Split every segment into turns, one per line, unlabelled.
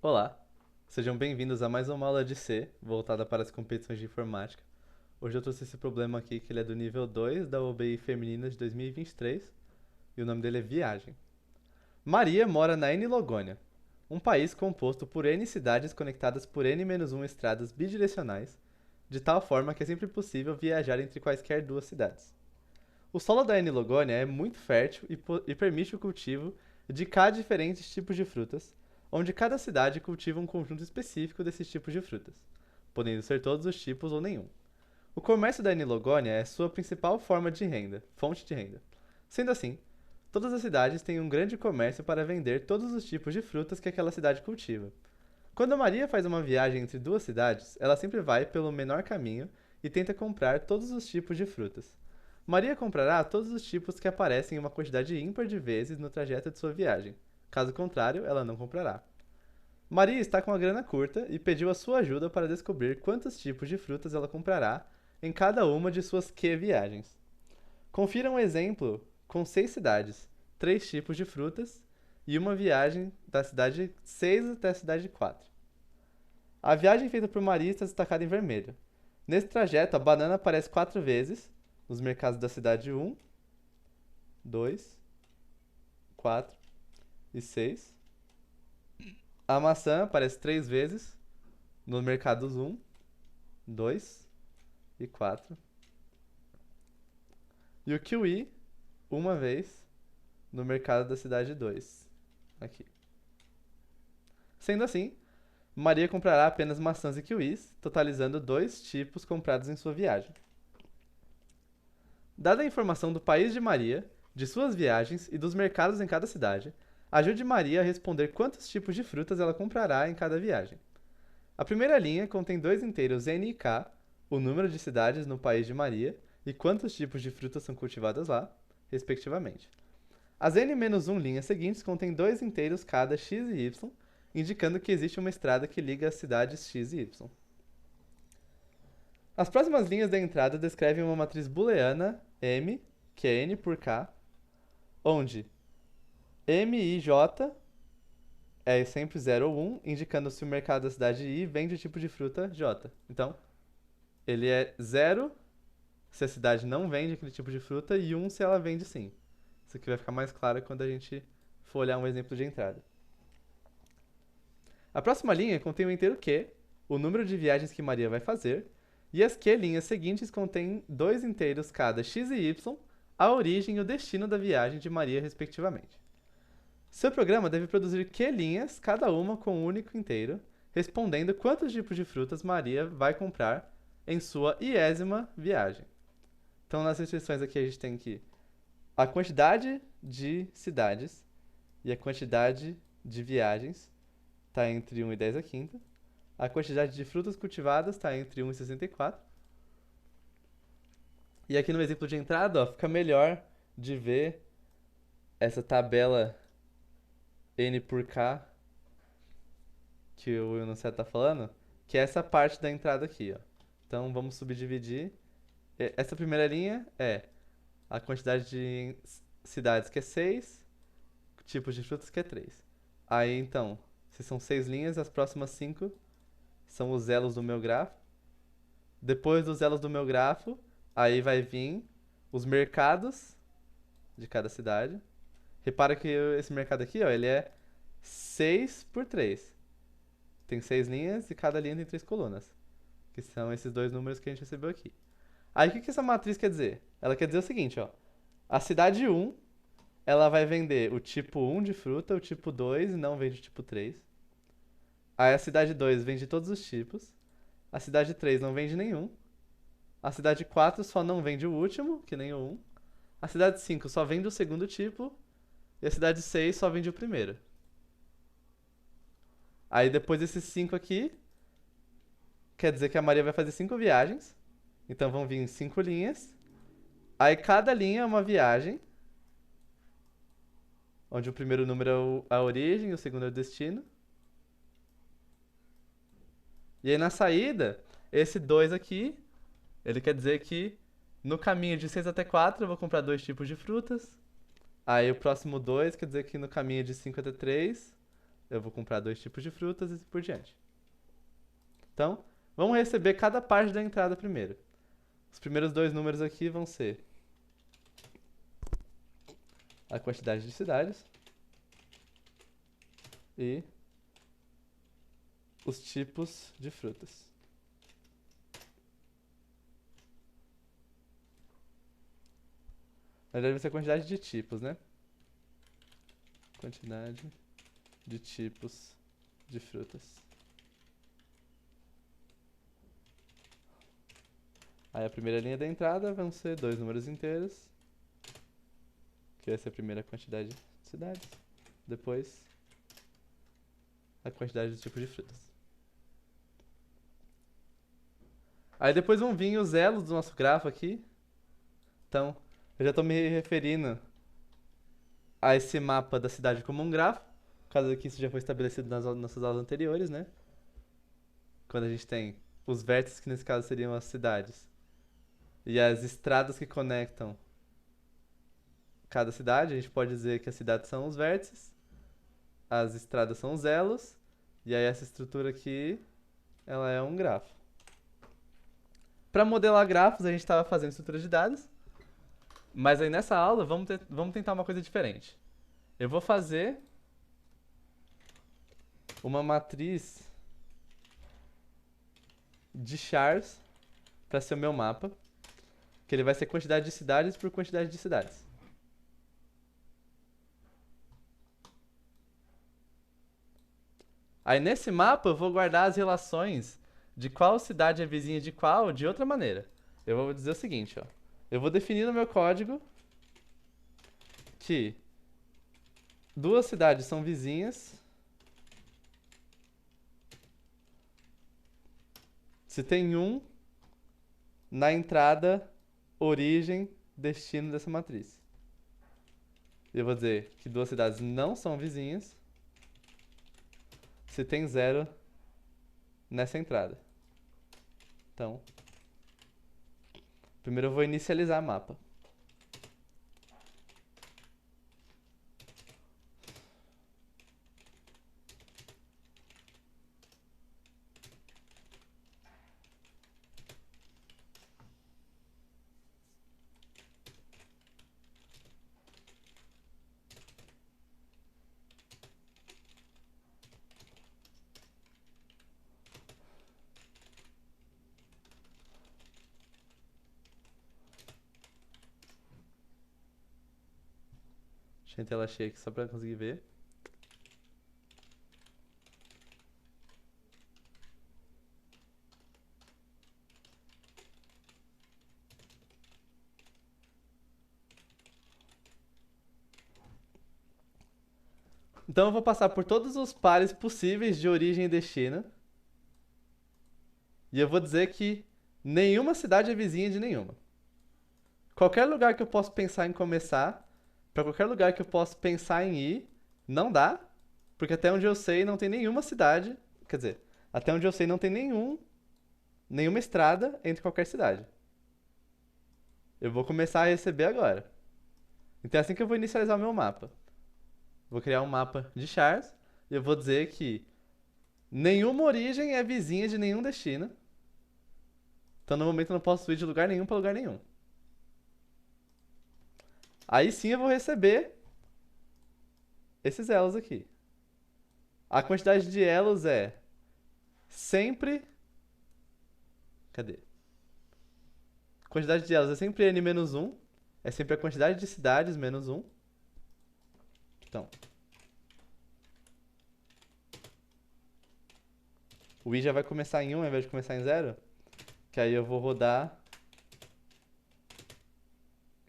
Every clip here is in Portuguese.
Olá, sejam bem-vindos a mais uma aula de C, voltada para as competições de informática. Hoje eu trouxe esse problema aqui, que ele é do nível 2 da UBI Feminina de 2023, e o nome dele é Viagem. Maria mora na N Logônia, um país composto por N cidades conectadas por N-1 estradas bidirecionais, de tal forma que é sempre possível viajar entre quaisquer duas cidades. O solo da N Logônia é muito fértil e permite o cultivo de K diferentes tipos de frutas, onde cada cidade cultiva um conjunto específico desses tipos de frutas, podendo ser todos os tipos ou nenhum. O comércio da N Logônia é sua principal forma de renda, fonte de renda. Sendo assim, todas as cidades têm um grande comércio para vender todos os tipos de frutas que aquela cidade cultiva. Quando a Maria faz uma viagem entre duas cidades, ela sempre vai pelo menor caminho e tenta comprar todos os tipos de frutas. Maria comprará todos os tipos que aparecem em uma quantidade ímpar de vezes no trajeto de sua viagem. Caso contrário, ela não comprará. Maria está com a grana curta e pediu a sua ajuda para descobrir quantos tipos de frutas ela comprará em cada uma de suas Q viagens. Confira um exemplo com 6 cidades, 3 tipos de frutas e uma viagem da cidade 6 até a cidade 4. A viagem feita por Maria está destacada em vermelho. Nesse trajeto, a banana aparece 4 vezes nos mercados da cidade 1, 2, 4 e 6. A maçã aparece 3 vezes nos mercados 1, 2 e 4. E o kiwi, uma vez no mercado da cidade 2. Aqui. Sendo assim, Maria comprará apenas maçãs e kiwis, totalizando 2 tipos comprados em sua viagem. Dada a informação do país de Maria, de suas viagens e dos mercados em cada cidade, ajude Maria a responder quantos tipos de frutas ela comprará em cada viagem. A primeira linha contém dois inteiros N e K, o número de cidades no país de Maria e quantos tipos de frutas são cultivadas lá, respectivamente. As N-1 linhas seguintes contêm dois inteiros cada X e Y, indicando que existe uma estrada que liga as cidades X e Y. As próximas linhas da entrada descrevem uma matriz booleana M, que é N por K, onde M e J é sempre 0 ou 1, indicando se o mercado da cidade I vende o tipo de fruta J. Então, ele é 0 se a cidade não vende aquele tipo de fruta e 1 se ela vende sim. Isso aqui vai ficar mais claro quando a gente for olhar um exemplo de entrada. A próxima linha contém o inteiro Q, o número de viagens que Maria vai fazer, e as Q linhas seguintes contêm dois inteiros cada x e y, a origem e o destino da viagem de Maria, respectivamente. Seu programa deve produzir Q linhas, cada uma com um único inteiro, respondendo quantos tipos de frutas Maria vai comprar em sua iésima viagem. Então, nas restrições aqui a gente tem que a quantidade de cidades e a quantidade de viagens está entre 1 e 10 a quinta. A quantidade de frutas cultivadas está entre 1 e 64. E aqui no exemplo de entrada, ó, fica melhor de ver essa tabela N por K que o enunciado está falando, que é essa parte da entrada aqui. Ó. Então vamos subdividir. Essa primeira linha é a quantidade de cidades, que é 6, tipos de frutas, que é 3. Aí então, se são 6 linhas, as próximas 5 são os elos do meu grafo. Depois dos elos do meu grafo, aí vai vir os mercados de cada cidade. Repara que esse mercado aqui, ó, ele é 6 por 3. Tem 6 linhas e cada linha tem 3 colunas. Que são esses dois números que a gente recebeu aqui. Aí o que essa matriz quer dizer? Ela quer dizer o seguinte, ó. A cidade 1, ela vai vender o tipo 1 de fruta, o tipo 2 e não vende o tipo 3. Aí a cidade 2 vende todos os tipos. A cidade 3 não vende nenhum. A cidade 4 só não vende o último, que nem o 1. A cidade 5 só vende o segundo tipo. E a cidade 6 só vende o primeiro. Aí depois desses 5 aqui, quer dizer que a Maria vai fazer 5 viagens. Então vão vir 5 linhas. Aí cada linha é uma viagem. Onde o primeiro número é a origem, o segundo é o destino. E aí na saída, esse 2 aqui, ele quer dizer que no caminho de 6 até 4 eu vou comprar dois tipos de frutas. Aí o próximo 2 quer dizer que no caminho de 5 até 3 eu vou comprar 2 tipos de frutas e por diante. Então, vamos receber cada parte da entrada primeiro. Os primeiros 2 números aqui vão ser a quantidade de cidades e os tipos de frutas. Na verdade vai ser a quantidade de tipos, né? Quantidade de tipos de frutas. Aí a primeira linha da entrada vão ser 2 números inteiros, que vai ser a primeira quantidade de cidades. Depois, a quantidade de tipos de frutas. Aí depois vão vir os elos do nosso grafo aqui. Então, eu já estou me referindo a esse mapa da cidade como um grafo, por causa que isso já foi estabelecido nas nossas aulas anteriores, né? Quando a gente tem os vértices, que nesse caso seriam as cidades, e as estradas que conectam cada cidade, a gente pode dizer que as cidades são os vértices, as estradas são os elos, e aí essa estrutura aqui, ela é um grafo. Para modelar grafos, a gente estava fazendo estrutura de dados, mas aí nessa aula vamos tentar uma coisa diferente. Eu vou fazer uma matriz de chars para ser o meu mapa, que ele vai ser quantidade de cidades por quantidade de cidades. Aí nesse mapa eu vou guardar as relações de qual cidade é vizinha de qual de outra maneira. Eu vou dizer o seguinte, ó. Eu vou definir no meu código que 2 cidades são vizinhas se tem um na entrada, origem, destino dessa matriz. Eu vou dizer que 2 cidades não são vizinhas se tem 0 nessa entrada. Então, primeiro eu vou inicializar o mapa. Deixa eu em tela cheia aqui só pra conseguir ver. Então eu vou passar por todos os pares possíveis de origem e destino. E eu vou dizer que nenhuma cidade é vizinha de nenhuma. Qualquer lugar que eu possa pensar em começar, para qualquer lugar que eu possa pensar em ir, não dá, porque até onde eu sei não tem nenhuma cidade, quer dizer, até onde eu sei não tem nenhuma estrada entre qualquer cidade. Eu vou começar a receber agora. Então é assim que eu vou inicializar o meu mapa. Vou criar um mapa de chars e eu vou dizer que nenhuma origem é vizinha de nenhum destino. Então no momento eu não posso ir de lugar nenhum para lugar nenhum. Aí sim eu vou receber esses elos aqui. A quantidade de elos é sempre. Cadê? A quantidade de elos é sempre n menos 1. É sempre a quantidade de cidades menos 1. Então. O i já vai começar em 1 ao invés de começar em 0. Que aí eu vou rodar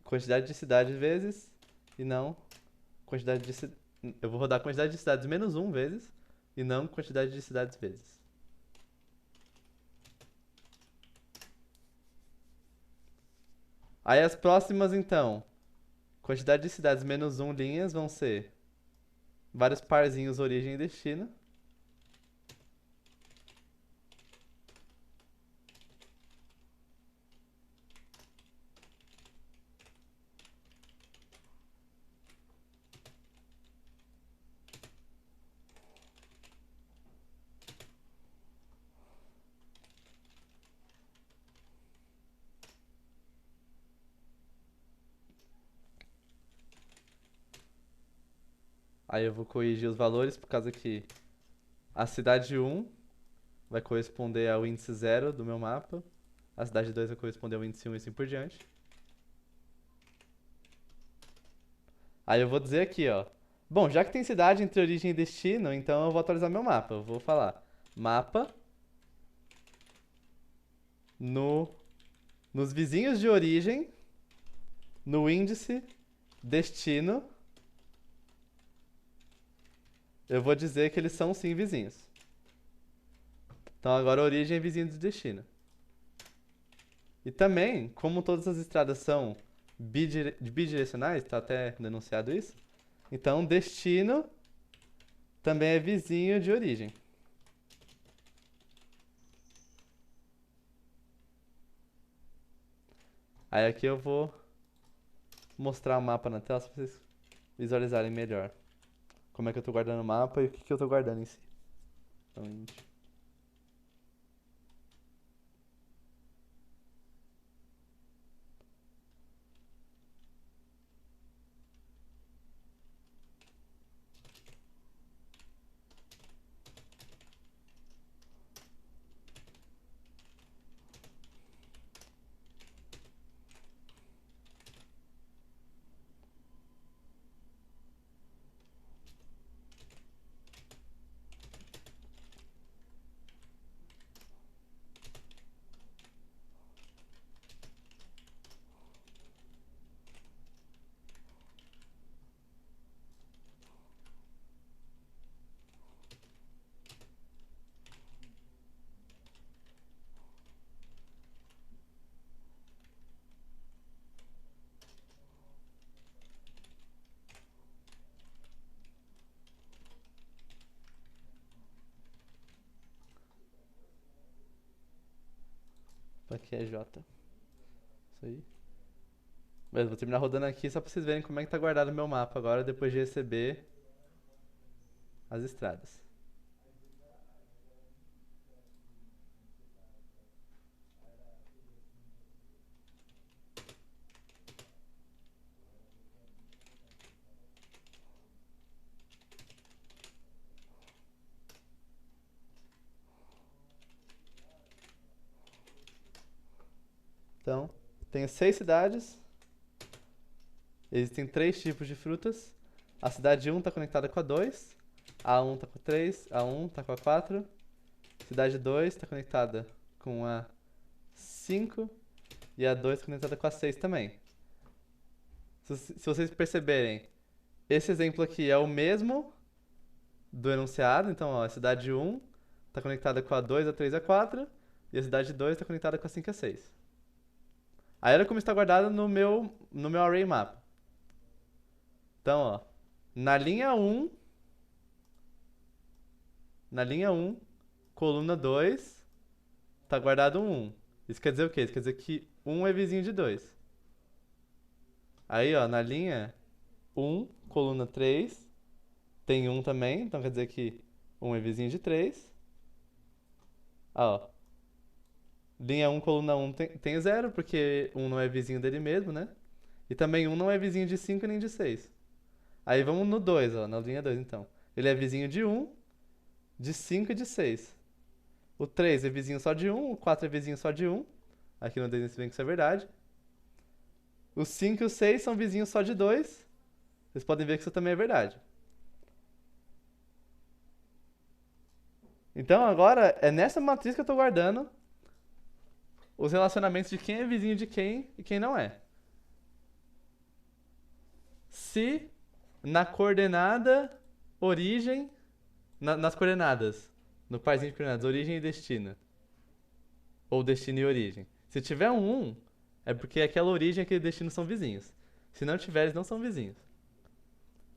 quantidade de cidades vezes e não quantidade de eu vou rodar quantidade de cidades menos 1 vezes e não quantidade de cidades vezes. Aí as próximas então, quantidade de cidades menos 1 linhas vão ser vários parzinhos origem e destino. Aí eu vou corrigir os valores por causa que a cidade 1 vai corresponder ao índice 0 do meu mapa. A cidade 2 vai corresponder ao índice 1 e assim por diante. Aí eu vou dizer aqui, ó. Bom, já que tem cidade entre origem e destino, então eu vou atualizar meu mapa. Eu vou falar mapa no, nos vizinhos de origem, no índice, destino. Eu vou dizer que eles são sim vizinhos. Então agora origem é vizinho de destino. E também, como todas as estradas são bidirecionais, tá até denunciado isso, então destino também é vizinho de origem. Aí aqui eu vou mostrar o mapa na tela para vocês visualizarem melhor como é que eu tô guardando o mapa e o que que eu tô guardando em si. Então, aqui é J. Isso aí. Mas vou terminar rodando aqui só pra vocês verem como é que tá guardado o meu mapa agora, depois de receber as estradas. Então, tenho 6 cidades. Existem 3 tipos de frutas. A cidade 1 está conectada com a 2. A 1 está com a 3. A 1 está com a 4. Cidade 2 está conectada com a 5. E a 2 conectada com a 6 também. Se vocês perceberem, esse exemplo aqui é o mesmo do enunciado. Então, ó, a cidade 1 está conectada com a 2, a 3 e a 4. E a cidade 2 está conectada com a 5 e a 6. Aí olha como está guardado no meu array map. Então, ó, na linha 1, coluna 2, tá guardado um 1. Isso quer dizer o quê? Isso quer dizer que 1 é vizinho de 2. Aí, ó, na linha 1, coluna 3, tem 1 também, então quer dizer que 1 é vizinho de 3. Ó, linha 1, coluna 1 tem 0, porque 1 não é vizinho dele mesmo, né? E também 1 não é vizinho de 5 nem de 6. Aí vamos no 2, ó, na linha 2 então. Ele é vizinho de 1, de 5 e de 6. O 3 é vizinho só de 1, o 4 é vizinho só de 1. Aqui no Dennis vem que isso é verdade. O 5 e o 6 são vizinhos só de 2. Vocês podem ver que isso também é verdade. Então agora é nessa matriz que eu estou guardando os relacionamentos de quem é vizinho de quem e quem não é. Se na coordenada origem, nas coordenadas, no parzinho de coordenadas, origem e destino, ou destino e origem. Se tiver um 1, é porque aquela origem e aquele destino são vizinhos. Se não tiver, eles não são vizinhos.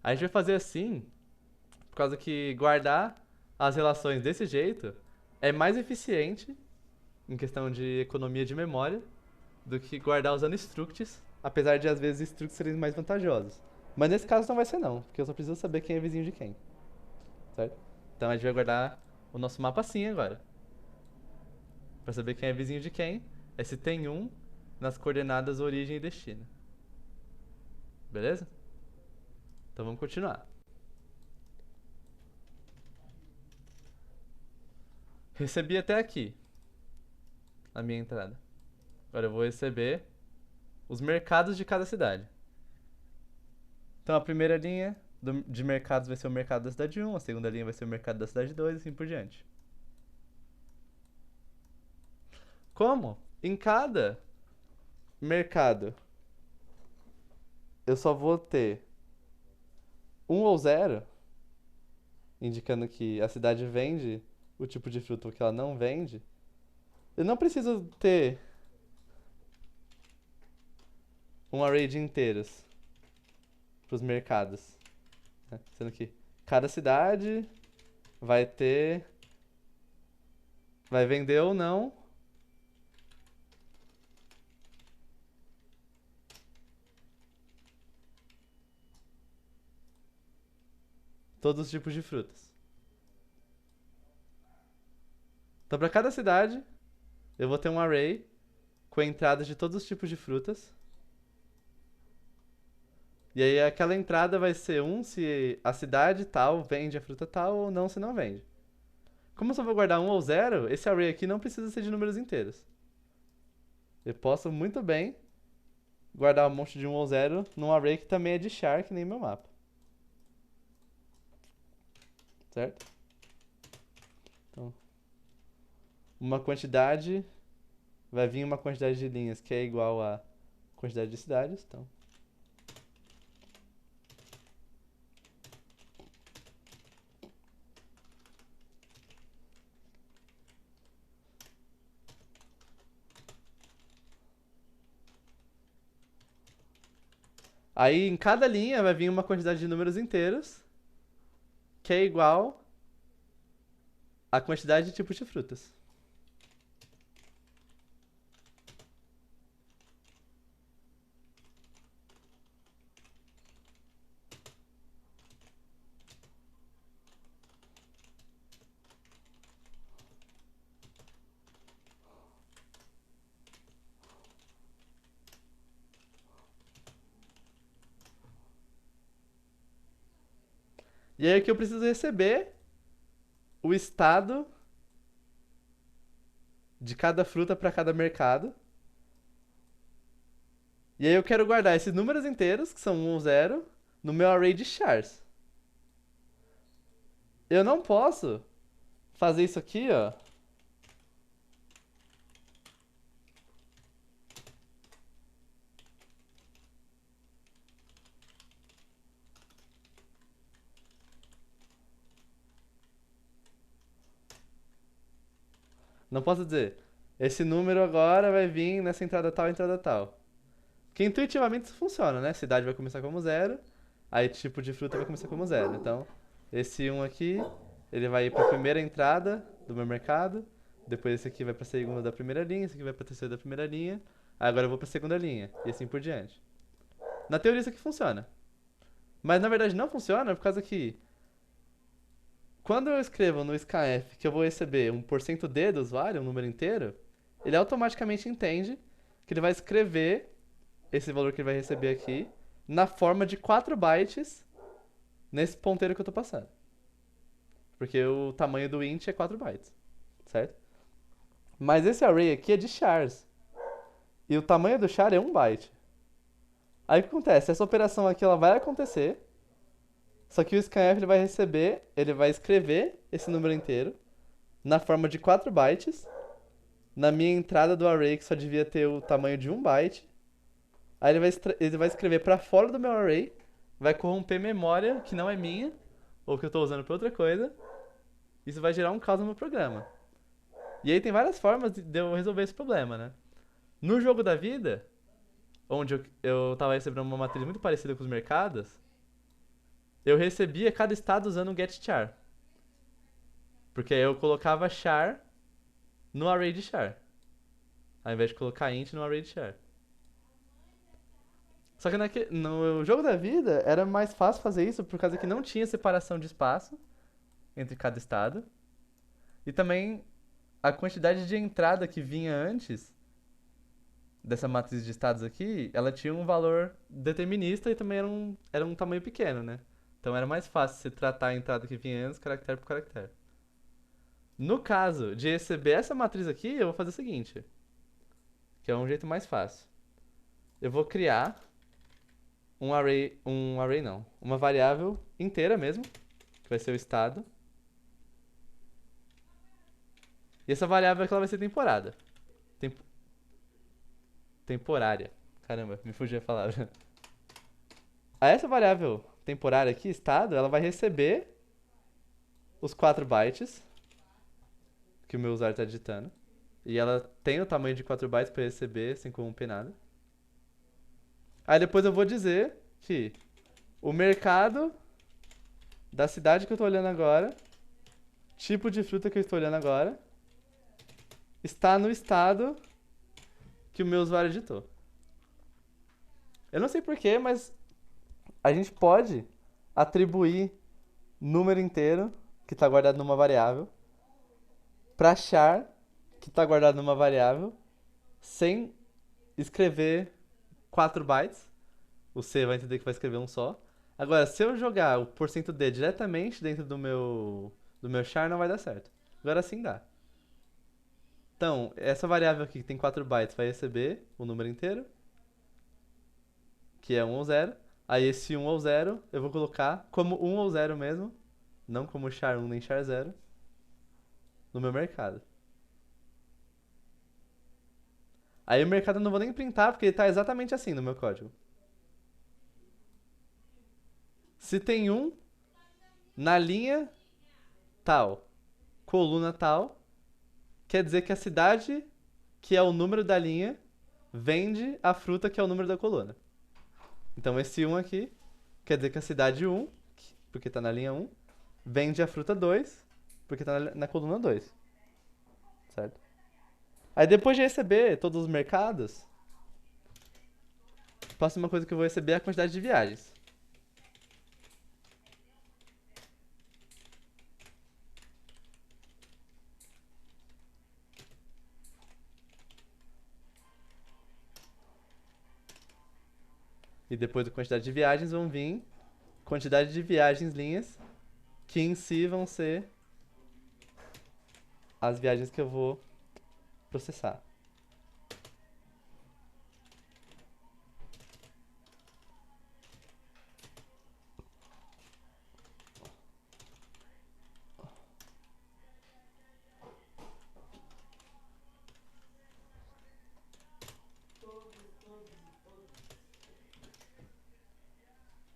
A gente vai fazer assim, por causa que guardar as relações desse jeito é mais eficiente em questão de economia de memória do que guardar usando structs, apesar de às vezes structs serem mais vantajosos. Mas nesse caso não vai ser não, porque eu só preciso saber quem é vizinho de quem, certo? Então a gente vai guardar o nosso mapa assim agora. Pra saber quem é vizinho de quem, é se tem um nas coordenadas origem e destino. Beleza? Então vamos continuar. Recebi até aqui a minha entrada. Agora eu vou receber os mercados de cada cidade. Então a primeira linha de mercados vai ser o mercado da cidade 1, a segunda linha vai ser o mercado da cidade 2 e assim por diante. Como? Em cada mercado eu só vou ter um ou zero, indicando que a cidade vende o tipo de fruta ou que ela não vende, eu não preciso ter um array de inteiros para os mercados, né? Sendo que cada cidade vai ter, vai vender ou não todos os tipos de frutas. Então, para cada cidade, eu vou ter um array com entradas de todos os tipos de frutas. E aí aquela entrada vai ser se a cidade tal vende a fruta tal ou não se não vende. Como eu só vou guardar um ou zero, esse array aqui não precisa ser de números inteiros. Eu posso muito bem guardar um monte de um ou zero num array que também é de char, que nem meu mapa. Certo? Então, uma quantidade vai vir uma quantidade de linhas que é igual à quantidade de cidades. Então, aí em cada linha vai vir uma quantidade de números inteiros que é igual à quantidade de tipos de frutas. E aí aqui eu preciso receber o estado de cada fruta para cada mercado. E aí eu quero guardar esses números inteiros, que são 1 ou 0, no meu array de chars. Eu não posso fazer isso aqui, ó. Não posso dizer, esse número agora vai vir nessa entrada tal. Que intuitivamente isso funciona, né? Cidade vai começar como 0, aí tipo de fruta vai começar como 0. Então, esse 1 aqui, ele vai ir para a primeira entrada do meu mercado, depois esse aqui vai para a segunda da primeira linha, esse aqui vai para a terceira da primeira linha, aí agora eu vou para a segunda linha, e assim por diante. Na teoria isso aqui funciona. Mas na verdade não funciona por causa que quando eu escrevo no scanf que eu vou receber um %d do usuário, um número inteiro, ele automaticamente entende que ele vai escrever esse valor que ele vai receber aqui na forma de 4 bytes nesse ponteiro que eu tô passando. Porque o tamanho do int é 4 bytes, certo? Mas esse array aqui é de chars. E o tamanho do char é 1 byte. Aí o que acontece? Essa operação aqui ela vai acontecer, só que o scanf ele vai receber, ele vai escrever esse número inteiro na forma de 4 bytes na minha entrada do array que só devia ter o tamanho de 1 byte. Aí ele vai escrever para fora do meu array, vai corromper memória que não é minha, ou que eu estou usando para outra coisa. Isso vai gerar um caos no meu programa. E aí tem várias formas de eu resolver esse problema, né? No jogo da vida, onde eu tava recebendo uma matriz muito parecida com os mercados, eu recebia cada estado usando um getChar. Porque aí eu colocava char no array de char, ao invés de colocar int no array de char. Só que no jogo da vida era mais fácil fazer isso por causa que não tinha separação de espaço entre cada estado. E também a quantidade de entrada que vinha antes dessa matriz de estados aqui, ela tinha um valor determinista e também era um tamanho pequeno, né? Então era mais fácil você tratar a entrada que vinha antes, caractere por caractere. No caso de receber essa matriz aqui, eu vou fazer o seguinte, que é um jeito mais fácil. Eu vou criar um array não, uma variável inteira mesmo, que vai ser o estado. E essa variável aqui ela vai ser temporada. Tem- Temporária. Caramba, me fugiu a palavra. Essa variável temporária aqui, estado, ela vai receber os 4 bytes que o meu usuário está digitando. E ela tem o tamanho de 4 bytes para receber sem corromper nada. Aí depois eu vou dizer que o mercado da cidade que eu estou olhando agora, tipo de fruta que eu estou olhando agora, está no estado que o meu usuário digitou. Eu não sei porquê, mas a gente pode atribuir número inteiro que está guardado numa variável para char que está guardado numa variável sem escrever 4 bytes. O C vai entender que vai escrever um só. Agora, se eu jogar o %d diretamente dentro do meu char, não vai dar certo. Agora sim dá. Então, essa variável aqui que tem 4 bytes vai receber o número inteiro, que é 1 ou 0. Aí esse 1 ou 0 eu vou colocar como 1 ou 0 mesmo, não como char 1 nem char 0, no meu mercado. Aí o mercado eu não vou nem printar, porque ele tá exatamente assim no meu código. Se tem 1 na linha tal, coluna tal, quer dizer que a cidade, que é o número da linha, vende a fruta, que é o número da coluna. Então esse 1 aqui quer dizer que a cidade 1, porque está na linha 1, vende a fruta 2, porque está na coluna 2. Certo? Aí depois de receber todos os mercados, a próxima coisa que eu vou receber é a quantidade de viagens. E depois da quantidade de viagens vão vir quantidade de viagens linhas, que em si vão ser as viagens que eu vou processar.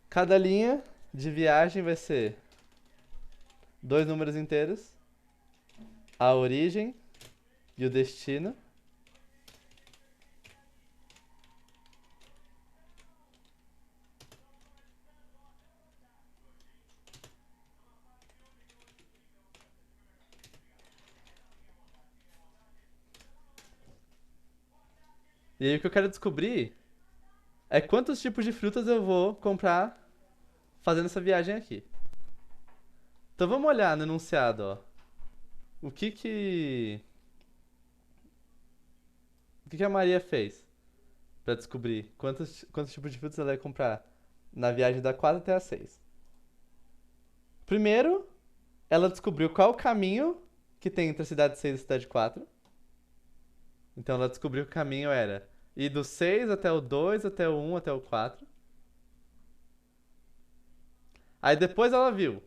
Cada linha de viagem vai ser 2 números inteiros, a origem e o destino. E aí o que eu quero descobrir é quantos tipos de frutas eu vou comprar fazendo essa viagem aqui. Então vamos olhar no enunciado, ó. O que que a Maria fez para descobrir quantos tipos de frutas ela ia comprar na viagem da 4 até a 6? Primeiro, ela descobriu qual o caminho que tem entre a cidade 6 e a cidade 4. Então ela descobriu que o caminho era ir do 6 até o 2, até o 1, até o 4. Aí depois ela viu,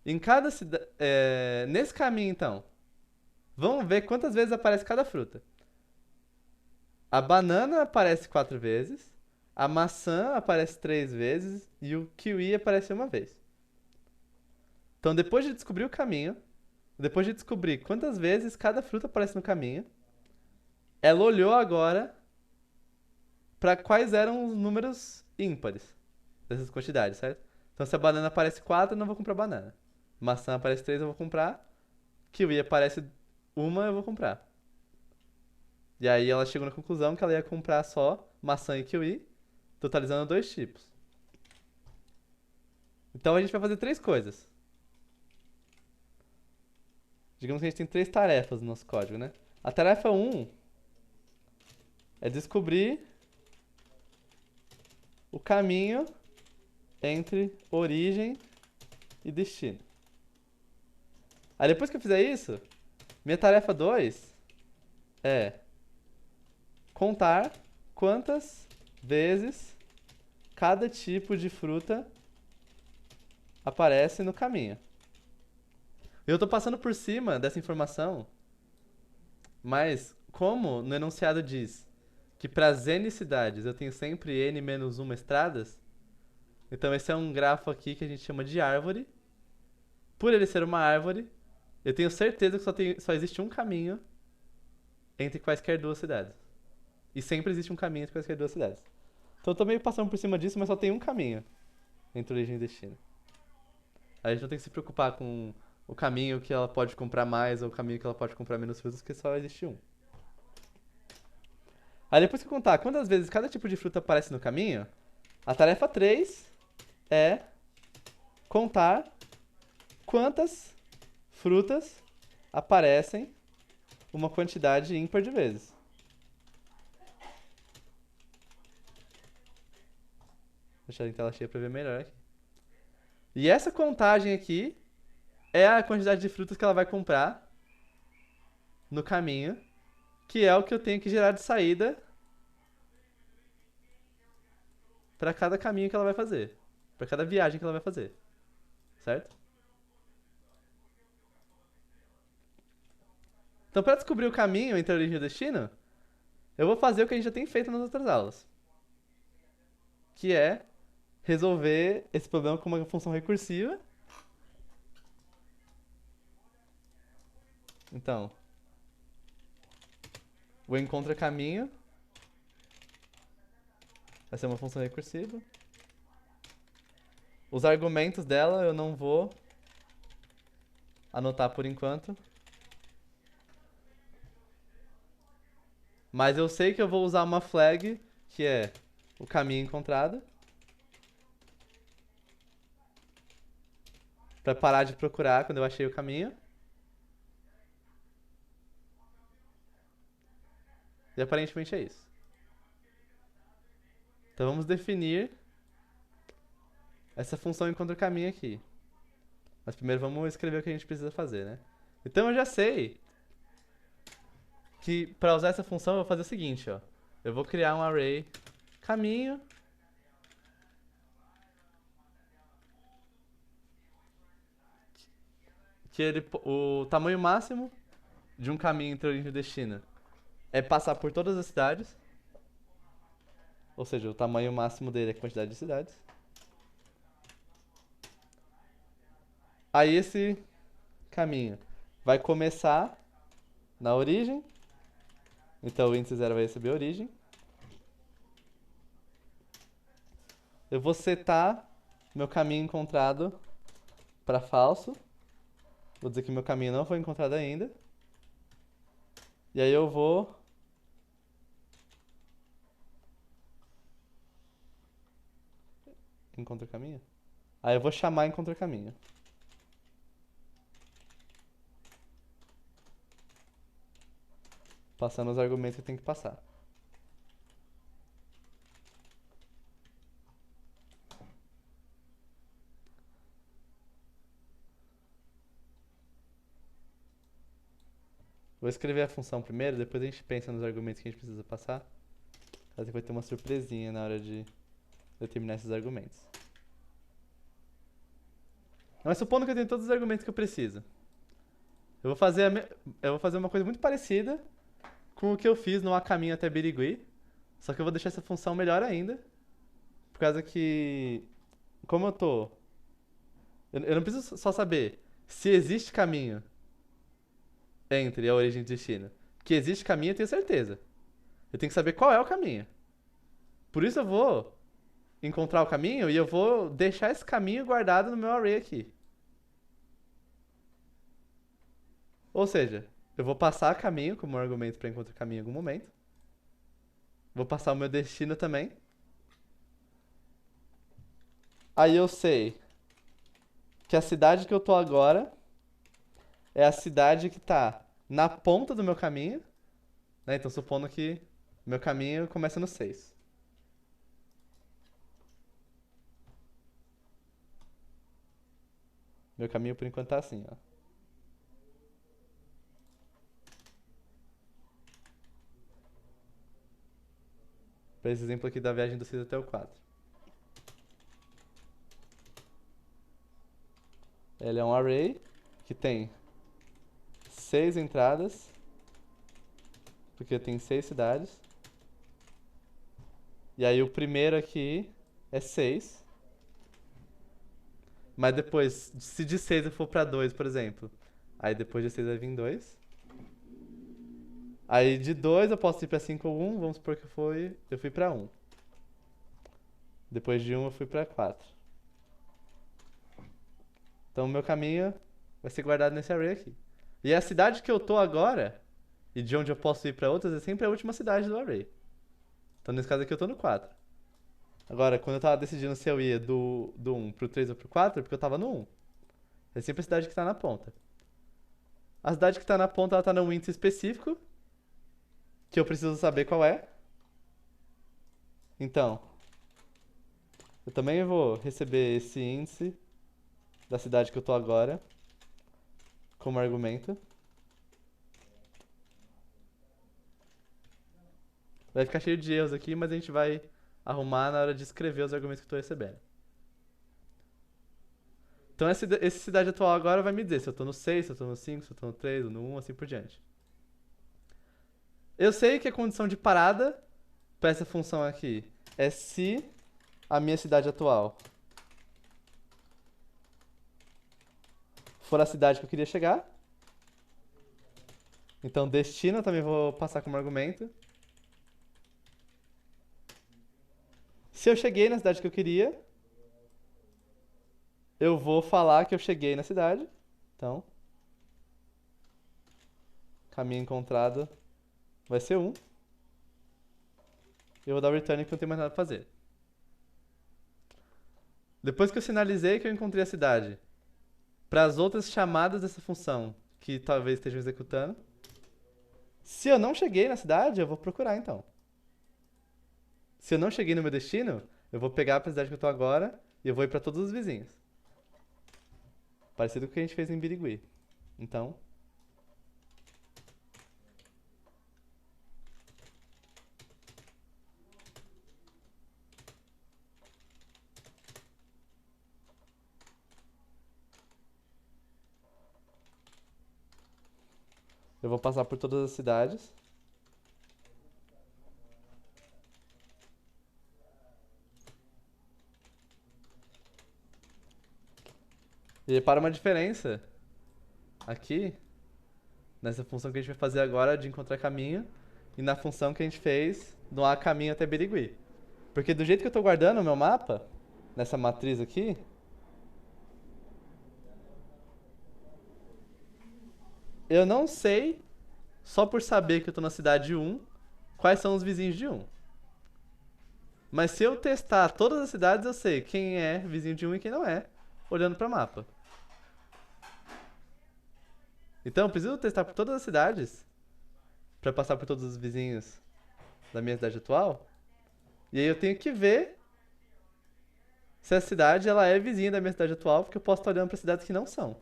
em cada cidade. Nesse caminho então, vamos ver quantas vezes aparece cada fruta. A banana aparece 4 vezes, a maçã aparece 3 vezes e o kiwi aparece uma vez. Então depois de descobrir o caminho, depois de descobrir quantas vezes cada fruta aparece no caminho, ela olhou agora para quais eram os números ímpares dessas quantidades, certo? Então se a banana aparece 4, eu não vou comprar banana. Maçã aparece 3, eu vou comprar. Kiwi aparece uma, eu vou comprar. E aí ela chegou na conclusão que ela ia comprar só maçã e kiwi, totalizando 2 tipos. Então a gente vai fazer 3 coisas. Digamos que a gente tem 3 tarefas no nosso código, né? A tarefa 1 é descobrir o caminho entre origem e destino. Aí depois que eu fizer isso, Minha tarefa 2 é contar quantas vezes cada tipo de fruta aparece no caminho. Eu tô passando por cima dessa informação, mas como no enunciado diz que para as n cidades eu tenho sempre n menos uma estradas, então esse é um grafo aqui que a gente chama de árvore. Por ele ser uma árvore, eu tenho certeza que só existe um caminho entre quaisquer duas cidades. E sempre existe um caminho entre quaisquer duas cidades. Então eu tô meio passando por cima disso, mas só tem um caminho entre origem e destino. A gente não tem que se preocupar com o caminho que ela pode comprar mais ou o caminho que ela pode comprar menos frutas, porque só existe um. Aí depois que eu contar quantas vezes cada tipo de fruta aparece no caminho, a tarefa 3 é contar quantas frutas aparecem uma quantidade ímpar de vezes. Deixa eu deixar em tela cheia pra ver melhor aqui. E essa contagem aqui é a quantidade de frutas que ela vai comprar no caminho, que é o que eu tenho que gerar de saída para cada caminho que ela vai fazer, para cada viagem que ela vai fazer, certo? Então, para descobrir o caminho entre a origem e o destino, eu vou fazer o que a gente já tem feito nas outras aulas, que é resolver esse problema com uma função recursiva. Então, o encontra caminho vai ser uma função recursiva. Os argumentos dela eu não vou anotar por enquanto, mas eu sei que eu vou usar uma flag que é o caminho encontrado para parar de procurar quando eu achei o caminho. E aparentemente é isso. Então vamos definir essa função encontra caminho aqui. Mas primeiro vamos escrever o que a gente precisa fazer, né? Então eu já sei que para usar essa função eu vou fazer o seguinte, ó. Eu vou criar um array caminho que o tamanho máximo de um caminho entre origem e destino é passar por todas as cidades. Ou seja, o tamanho máximo dele é a quantidade de cidades. Aí esse caminho vai começar na origem. Então o índice 0 vai receber a origem. Eu vou setar meu caminho encontrado para falso. Vou dizer que meu caminho não foi encontrado ainda. E aí eu vou encontra caminho? Aí eu vou chamar encontra caminho. Passando os argumentos que tem que passar. Vou escrever a função primeiro, depois a gente pensa nos argumentos que a gente precisa passar. Caso vai ter uma surpresinha na hora de determinar esses argumentos. Mas supondo que eu tenho todos os argumentos que eu preciso. Eu vou fazer uma coisa muito parecida com o que eu fiz no A Caminho até Birigui. Só que eu vou deixar essa função melhor ainda. Por causa que, como eu tô... Eu não preciso só saber se existe caminho entre a origem e o destino. Que existe caminho, eu tenho certeza. Eu tenho que saber qual é o caminho. Por isso eu vou encontrar o caminho e eu vou deixar esse caminho guardado no meu array aqui. Ou seja, eu vou passar caminho como argumento para encontrar caminho em algum momento. Vou passar o meu destino também. Aí eu sei que a cidade que eu tô agora é a cidade que tá na ponta do meu caminho, né? Então supondo que meu caminho começa no 6. Meu caminho por enquanto tá assim, ó. Para esse exemplo aqui da viagem do 6 até o 4. Ele é um array que tem 6 entradas, porque tem 6 cidades. E aí o primeiro aqui é 6. Mas depois, se de 6 eu for pra 2, por exemplo, aí depois de 6 vai vir 2. Aí de 2 eu posso ir pra 5 ou 1, vamos supor que eu fui pra 1. Depois de 1 eu fui pra 4. Então o meu caminho vai ser guardado nesse array aqui. E a cidade que eu tô agora, e de onde eu posso ir pra outras, é sempre a última cidade do array. Então nesse caso aqui eu tô no 4. Agora, quando eu tava decidindo se eu ia do 1 pro 3 ou pro 4, é porque eu tava no 1. É sempre a cidade que tá na ponta. A cidade que tá na ponta, ela tá num índice específico, que eu preciso saber qual é. Então, eu também vou receber esse índice da cidade que eu tô agora como argumento. Vai ficar cheio de erros aqui, mas a gente vai arrumar na hora de escrever os argumentos que eu tô recebendo. Então essa cidade atual agora vai me dizer se eu tô no 6, se eu tô no 5, se eu tô no 3, ou no 1, assim por diante. Eu sei que a condição de parada para essa função aqui é se a minha cidade atual for a cidade que eu queria chegar. Então destino eu também vou passar como argumento. Se eu cheguei na cidade que eu queria, eu vou falar que eu cheguei na cidade. Então, caminho encontrado vai ser 1. Eu vou dar o return que não tem mais nada pra fazer. Depois que eu sinalizei que eu encontrei a cidade, para as outras chamadas dessa função que talvez estejam executando, se eu não cheguei na cidade, eu vou procurar então. Se eu não cheguei no meu destino, eu vou pegar a cidade que eu tô agora e eu vou ir para todos os vizinhos. Parecido com o que a gente fez em Birigui. Então, eu vou passar por todas as cidades. E para uma diferença aqui, nessa função que a gente vai fazer agora de encontrar caminho, e na função que a gente fez no A caminho até Birigui. Porque do jeito que eu tô guardando o meu mapa, nessa matriz aqui, eu não sei, só por saber que eu tô na cidade 1, quais são os vizinhos de 1. Mas se eu testar todas as cidades, eu sei quem é vizinho de 1 e quem não é, olhando para o mapa. Então eu preciso testar por todas as cidades para passar por todos os vizinhos da minha cidade atual. E aí eu tenho que ver se a cidade ela é vizinha da minha cidade atual, porque eu posso estar olhando para cidades que não são.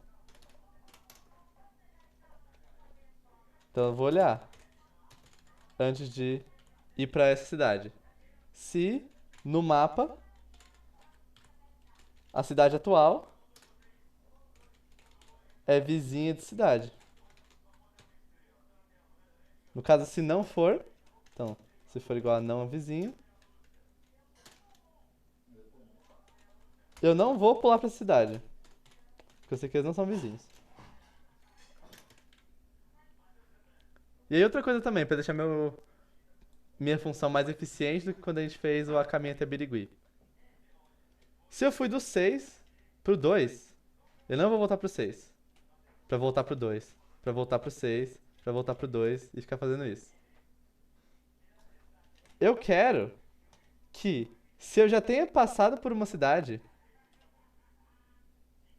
Então eu vou olhar antes de ir para essa cidade. Se no mapa a cidade atual é vizinha de cidade. No caso, se não for, então, se for igual a não a vizinho, eu não vou pular pra essa cidade. Porque eu sei que eles não são vizinhos. E aí outra coisa também, pra deixar minha função mais eficiente do que quando a gente fez o A caminho até Birigui. Se eu fui do 6 pro 2, eu não vou voltar pro 6. Pra voltar pro 2. Pra voltar pro 6. Pra voltar pro 2 e ficar fazendo isso. Eu quero que, se eu já tenha passado por uma cidade,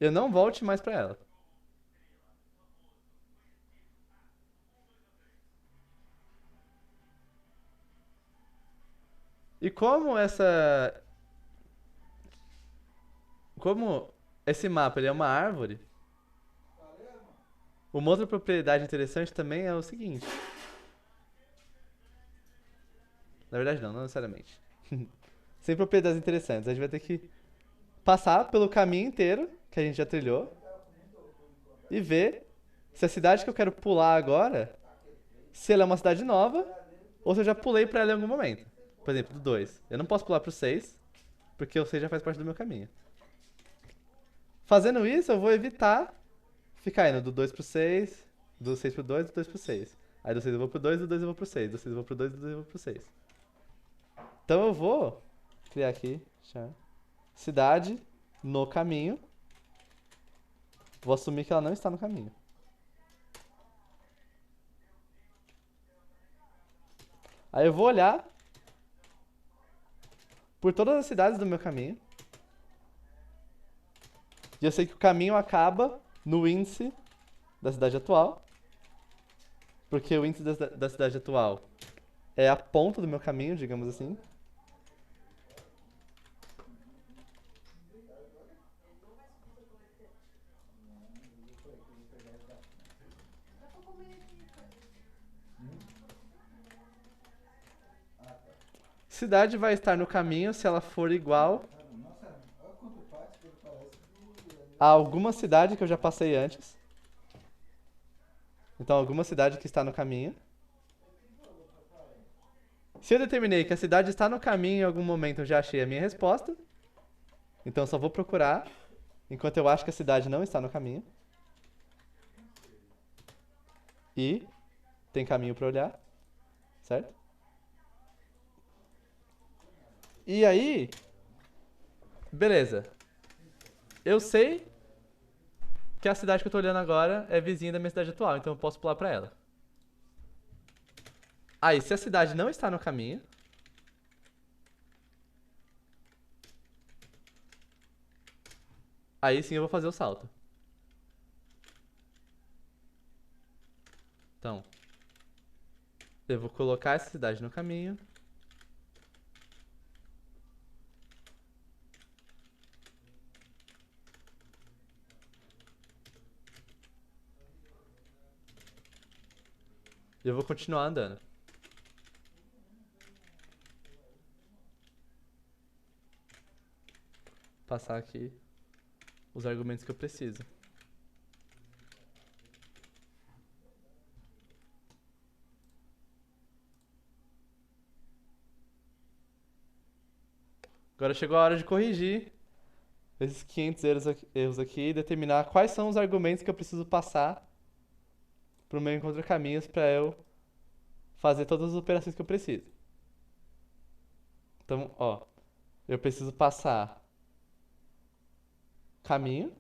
eu não volte mais pra ela. E como esse mapa ele é uma árvore, uma outra propriedade interessante também é o seguinte. Na verdade não necessariamente. Sem propriedades interessantes. A gente vai ter que passar pelo caminho inteiro que a gente já trilhou e ver se a cidade que eu quero pular agora, se ela é uma cidade nova ou se eu já pulei pra ela em algum momento. Por exemplo, do 2. Eu não posso pular pro 6, porque o 6 já faz parte do meu caminho. Fazendo isso, eu vou evitar ficar indo do 2 pro 6, do 6 pro 2, do 2 pro 6. Aí do 6 eu vou pro 2, do 2 eu vou pro 6, do 6 eu vou pro 2, do 2 eu vou pro 6. Então eu vou criar aqui, cidade no caminho. Vou assumir que ela não está no caminho. Aí eu vou olhar por todas as cidades do meu caminho. E eu sei que o caminho acaba no índice da cidade atual. Porque o índice da cidade atual é a ponta do meu caminho, digamos assim. Cidade vai estar no caminho se ela for igual a alguma cidade que eu já passei antes. Então, alguma cidade que está no caminho. Se eu determinei que a cidade está no caminho em algum momento, eu já achei a minha resposta. Então, eu só vou procurar enquanto eu acho que a cidade não está no caminho. E tem caminho para olhar, certo? E aí, beleza. Eu sei que a cidade que eu tô olhando agora é vizinha da minha cidade atual, então eu posso pular pra ela. Aí, se a cidade não está no caminho, aí sim eu vou fazer o salto. Então, eu vou colocar essa cidade no caminho. E eu vou continuar andando. Passar aqui os argumentos que eu preciso. Agora chegou a hora de corrigir esses 500 erros aqui e determinar quais são os argumentos que eu preciso passar pro meu encontra-caminhos para eu fazer todas as operações que eu preciso. Então, ó, eu preciso passar caminho,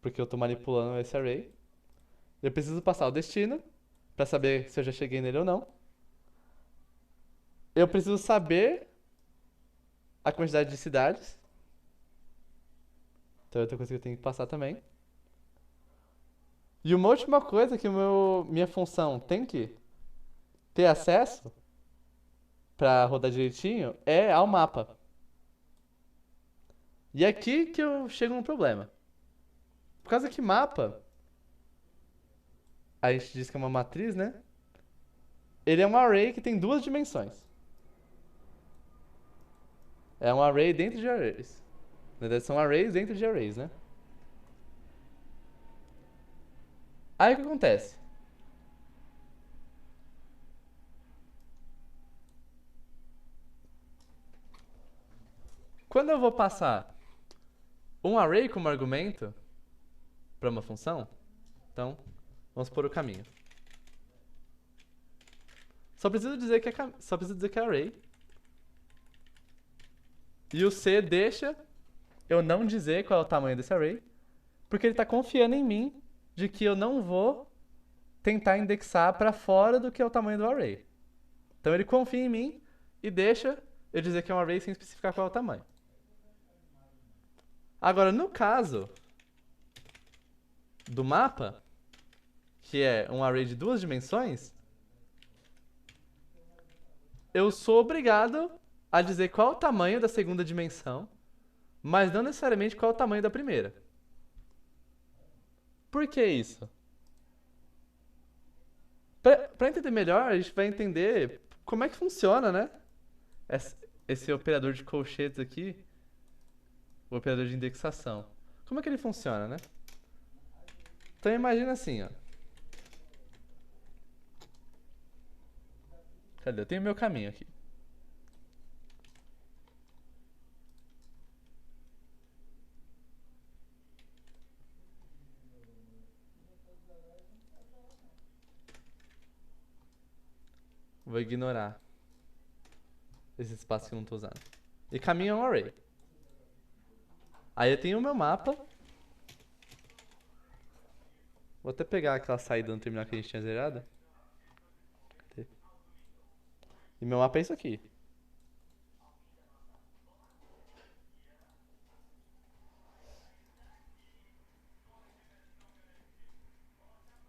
porque eu tô manipulando esse array. Eu preciso passar o destino, para saber se eu já cheguei nele ou não. Eu preciso saber a quantidade de cidades. Então é outra coisa que eu tenho que passar também. E uma última coisa que minha função tem que ter acesso para rodar direitinho é ao mapa. E é aqui que eu chego num problema. Por causa que mapa, a gente diz que é uma matriz, né? Ele é um array que tem duas dimensões. É um array dentro de arrays. Na verdade, são arrays dentro de arrays, né? Aí o que acontece? Quando eu vou passar um array como argumento para uma função, então vamos por o caminho. Só preciso dizer que é array. E o C deixa eu não dizer qual é o tamanho desse array, porque ele está confiando em mim de que eu não vou tentar indexar para fora do que é o tamanho do array. Então ele confia em mim e deixa eu dizer que é um array sem especificar qual é o tamanho. Agora, no caso do mapa, que é um array de duas dimensões, eu sou obrigado a dizer qual é o tamanho da segunda dimensão, mas não necessariamente qual é o tamanho da primeira. Por que isso? Pra entender melhor, a gente vai entender como é que funciona, né? Esse operador de colchetes aqui, o operador de indexação. Como é que ele funciona, né? Então imagina assim, ó. Cadê? Eu tenho meu caminho aqui. Vou ignorar esse espaço que eu não tô usando. E caminho é um array. Aí eu tenho o meu mapa. Vou até pegar aquela saída no terminal que a gente tinha zerado. Cadê? E meu mapa é isso aqui.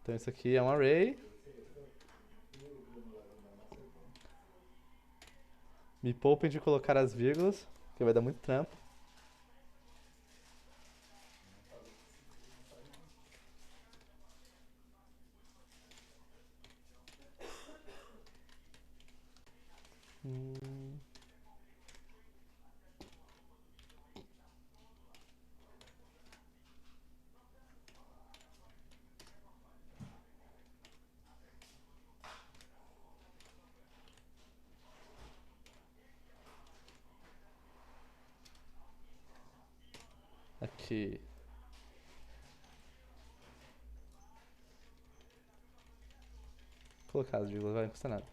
Então isso aqui é um array. Me poupem de colocar as vírgulas, porque vai dar muito trampo. Aqui. Vou colocar as vírgulas, vai, não custa nada.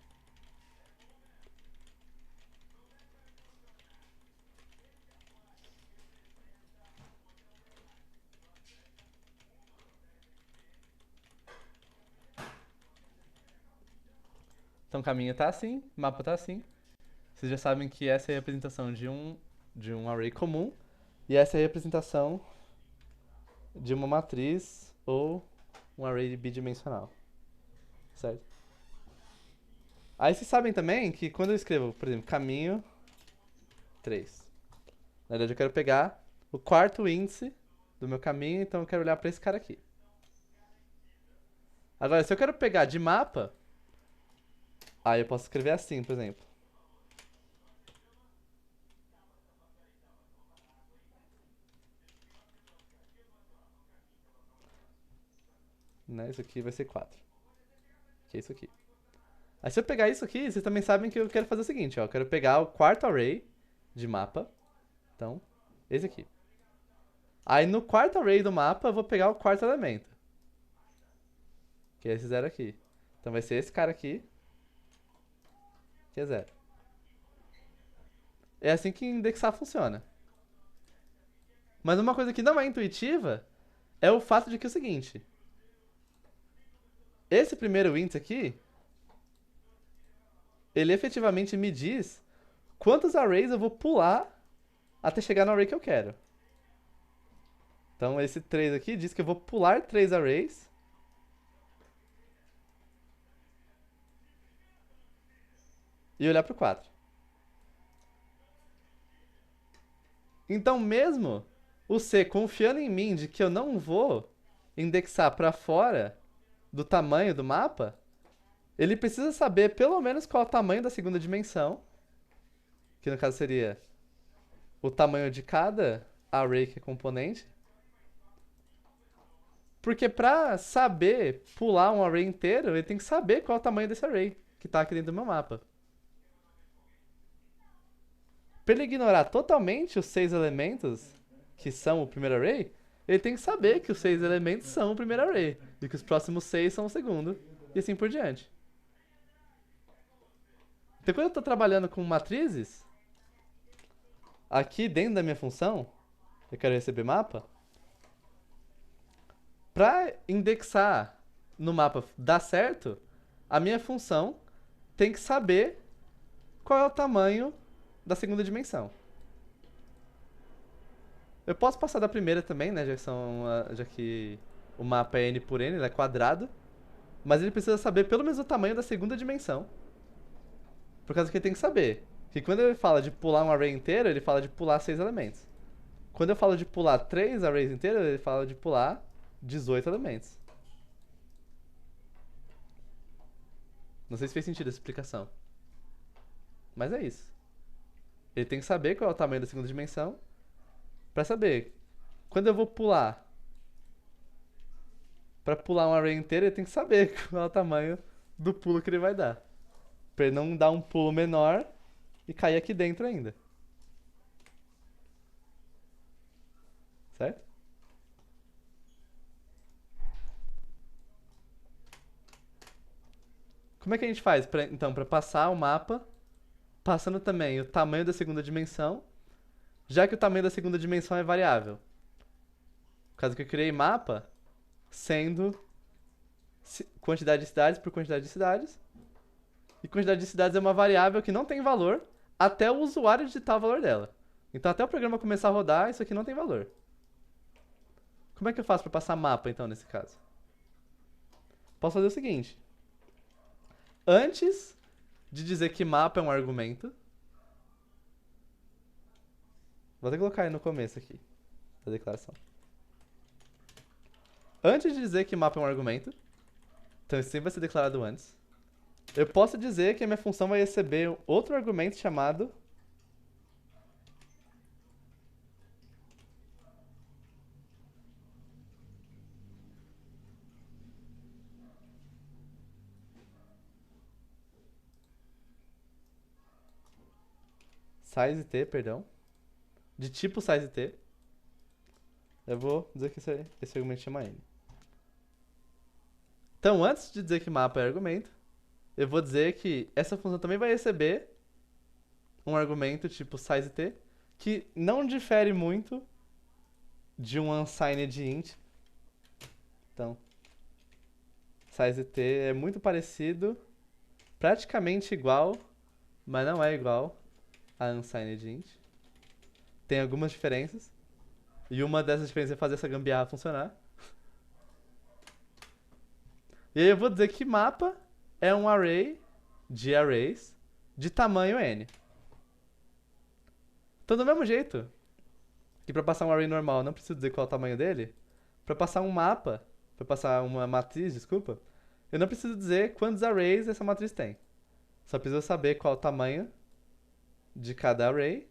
Então o caminho tá assim, o mapa tá assim. Vocês já sabem que essa é a representação de um array comum. E essa é a representação de uma matriz ou um array bidimensional. Certo? Aí vocês sabem também que quando eu escrevo, por exemplo, caminho 3. Na verdade eu quero pegar o quarto índice do meu caminho, então eu quero olhar para esse cara aqui. Agora, se eu quero pegar de mapa, aí eu posso escrever assim, por exemplo. Né? Isso aqui vai ser 4. Que é isso aqui. Aí se eu pegar isso aqui, vocês também sabem que eu quero fazer o seguinte, ó. Eu quero pegar o quarto array de mapa. Então, esse aqui. Aí no quarto array do mapa, eu vou pegar o quarto elemento. Que é esse 0 aqui. Então vai ser esse cara aqui. Que é 0. É assim que indexar funciona. Mas uma coisa que não é intuitiva é o fato de que é o seguinte. Esse primeiro índice aqui, ele efetivamente me diz quantos arrays eu vou pular até chegar no array que eu quero. Então esse 3 aqui diz que eu vou pular 3 arrays. E olhar pro 4. Então mesmo o C confiando em mim de que eu não vou indexar para fora do tamanho do mapa, ele precisa saber pelo menos qual é o tamanho da segunda dimensão, que no caso seria o tamanho de cada array que é componente. Porque para saber pular um array inteiro, ele tem que saber qual é o tamanho desse array que está aqui dentro do meu mapa. Para ele ignorar totalmente os 6 elementos que são o primeiro array, ele tem que saber que os 6 elementos são o primeiro array e que os próximos 6 são o segundo, e assim por diante. Então, quando eu estou trabalhando com matrizes, aqui dentro da minha função, eu quero receber mapa. Para indexar no mapa dar certo, a minha função tem que saber qual é o tamanho da segunda dimensão. Eu posso passar da primeira também, né? Já que o mapa é n por n, ele é quadrado. Mas ele precisa saber pelo menos o tamanho da segunda dimensão. Por causa que ele tem que saber que quando ele fala de pular um array inteiro, ele fala de pular 6 elementos. Quando eu falo de pular 3 arrays inteiros, ele fala de pular 18 elementos. Não sei se fez sentido essa explicação. Mas é isso. Ele tem que saber qual é o tamanho da segunda dimensão pra saber. Quando eu vou pular, pra pular um array inteiro, ele tem que saber qual é o tamanho do pulo que ele vai dar. Pra ele não dar um pulo menor e cair aqui dentro ainda. Certo? Como é que a gente faz, então, para passar o mapa, passando também o tamanho da segunda dimensão, já que o tamanho da segunda dimensão é variável? Por causa que eu criei mapa sendo quantidade de cidades por quantidade de cidades, e quantidade de cidades é uma variável que não tem valor até o usuário digitar o valor dela. Então, até o programa começar a rodar, isso aqui não tem valor. Como é que eu faço para passar mapa, então, nesse caso? Posso fazer o seguinte. Antes de dizer que mapa é um argumento, vou até colocar aí no começo aqui, da declaração. Antes de dizer que mapa é um argumento, então isso sempre vai ser declarado antes, eu posso dizer que a minha função vai receber outro argumento chamado sizeT, perdão, de tipo sizeT. Eu vou dizer que esse argumento chama n. Então, antes de dizer que mapa é argumento, eu vou dizer que essa função também vai receber um argumento tipo sizeT, que não difere muito de um unsigned int. Então, sizeT é muito parecido, praticamente igual, mas não é igual a unsigned int. Tem algumas diferenças, e uma dessas diferenças é fazer essa gambiarra funcionar. E aí eu vou dizer que mapa é um array de arrays de tamanho n. Então, do mesmo jeito que para passar um array normal não preciso dizer qual é o tamanho dele, para passar um mapa, para passar uma matriz, desculpa, eu não preciso dizer quantos arrays essa matriz tem. Só preciso saber qual é o tamanho de cada array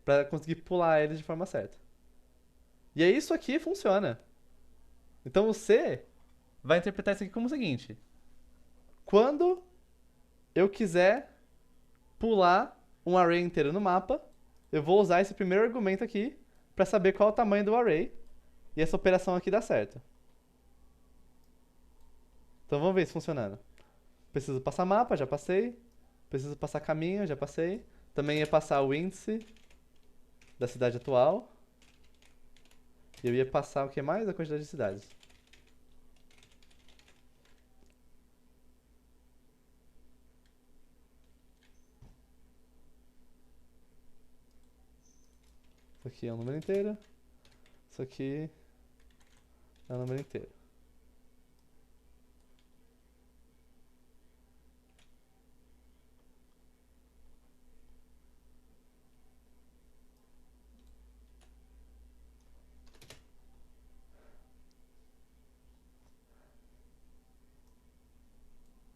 para conseguir pular eles de forma certa. E aí isso aqui funciona. Então o C vai interpretar isso aqui como o seguinte: quando eu quiser pular um array inteiro no mapa, eu vou usar esse primeiro argumento aqui para saber qual é o tamanho do array e essa operação aqui dá certo. Então vamos ver isso funcionando. Preciso passar mapa, já passei. Preciso passar caminho, já passei. Também ia passar o índice da cidade atual. E eu ia passar o que mais? A quantidade de cidades. Isso aqui é o número inteiro. Isso aqui é o número inteiro.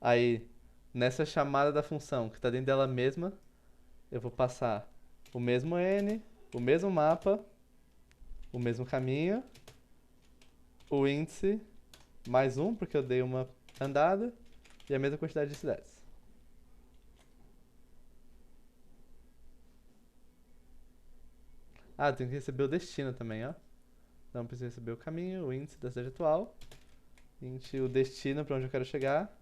Aí, nessa chamada da função que está dentro dela mesma, eu vou passar o mesmo n, o mesmo mapa, o mesmo caminho, o índice mais um, porque eu dei uma andada, e a mesma quantidade de cidades. Ah, eu tenho que receber o destino também, ó. Então preciso receber o caminho, o índice da cidade atual, índice, o destino para onde eu quero chegar.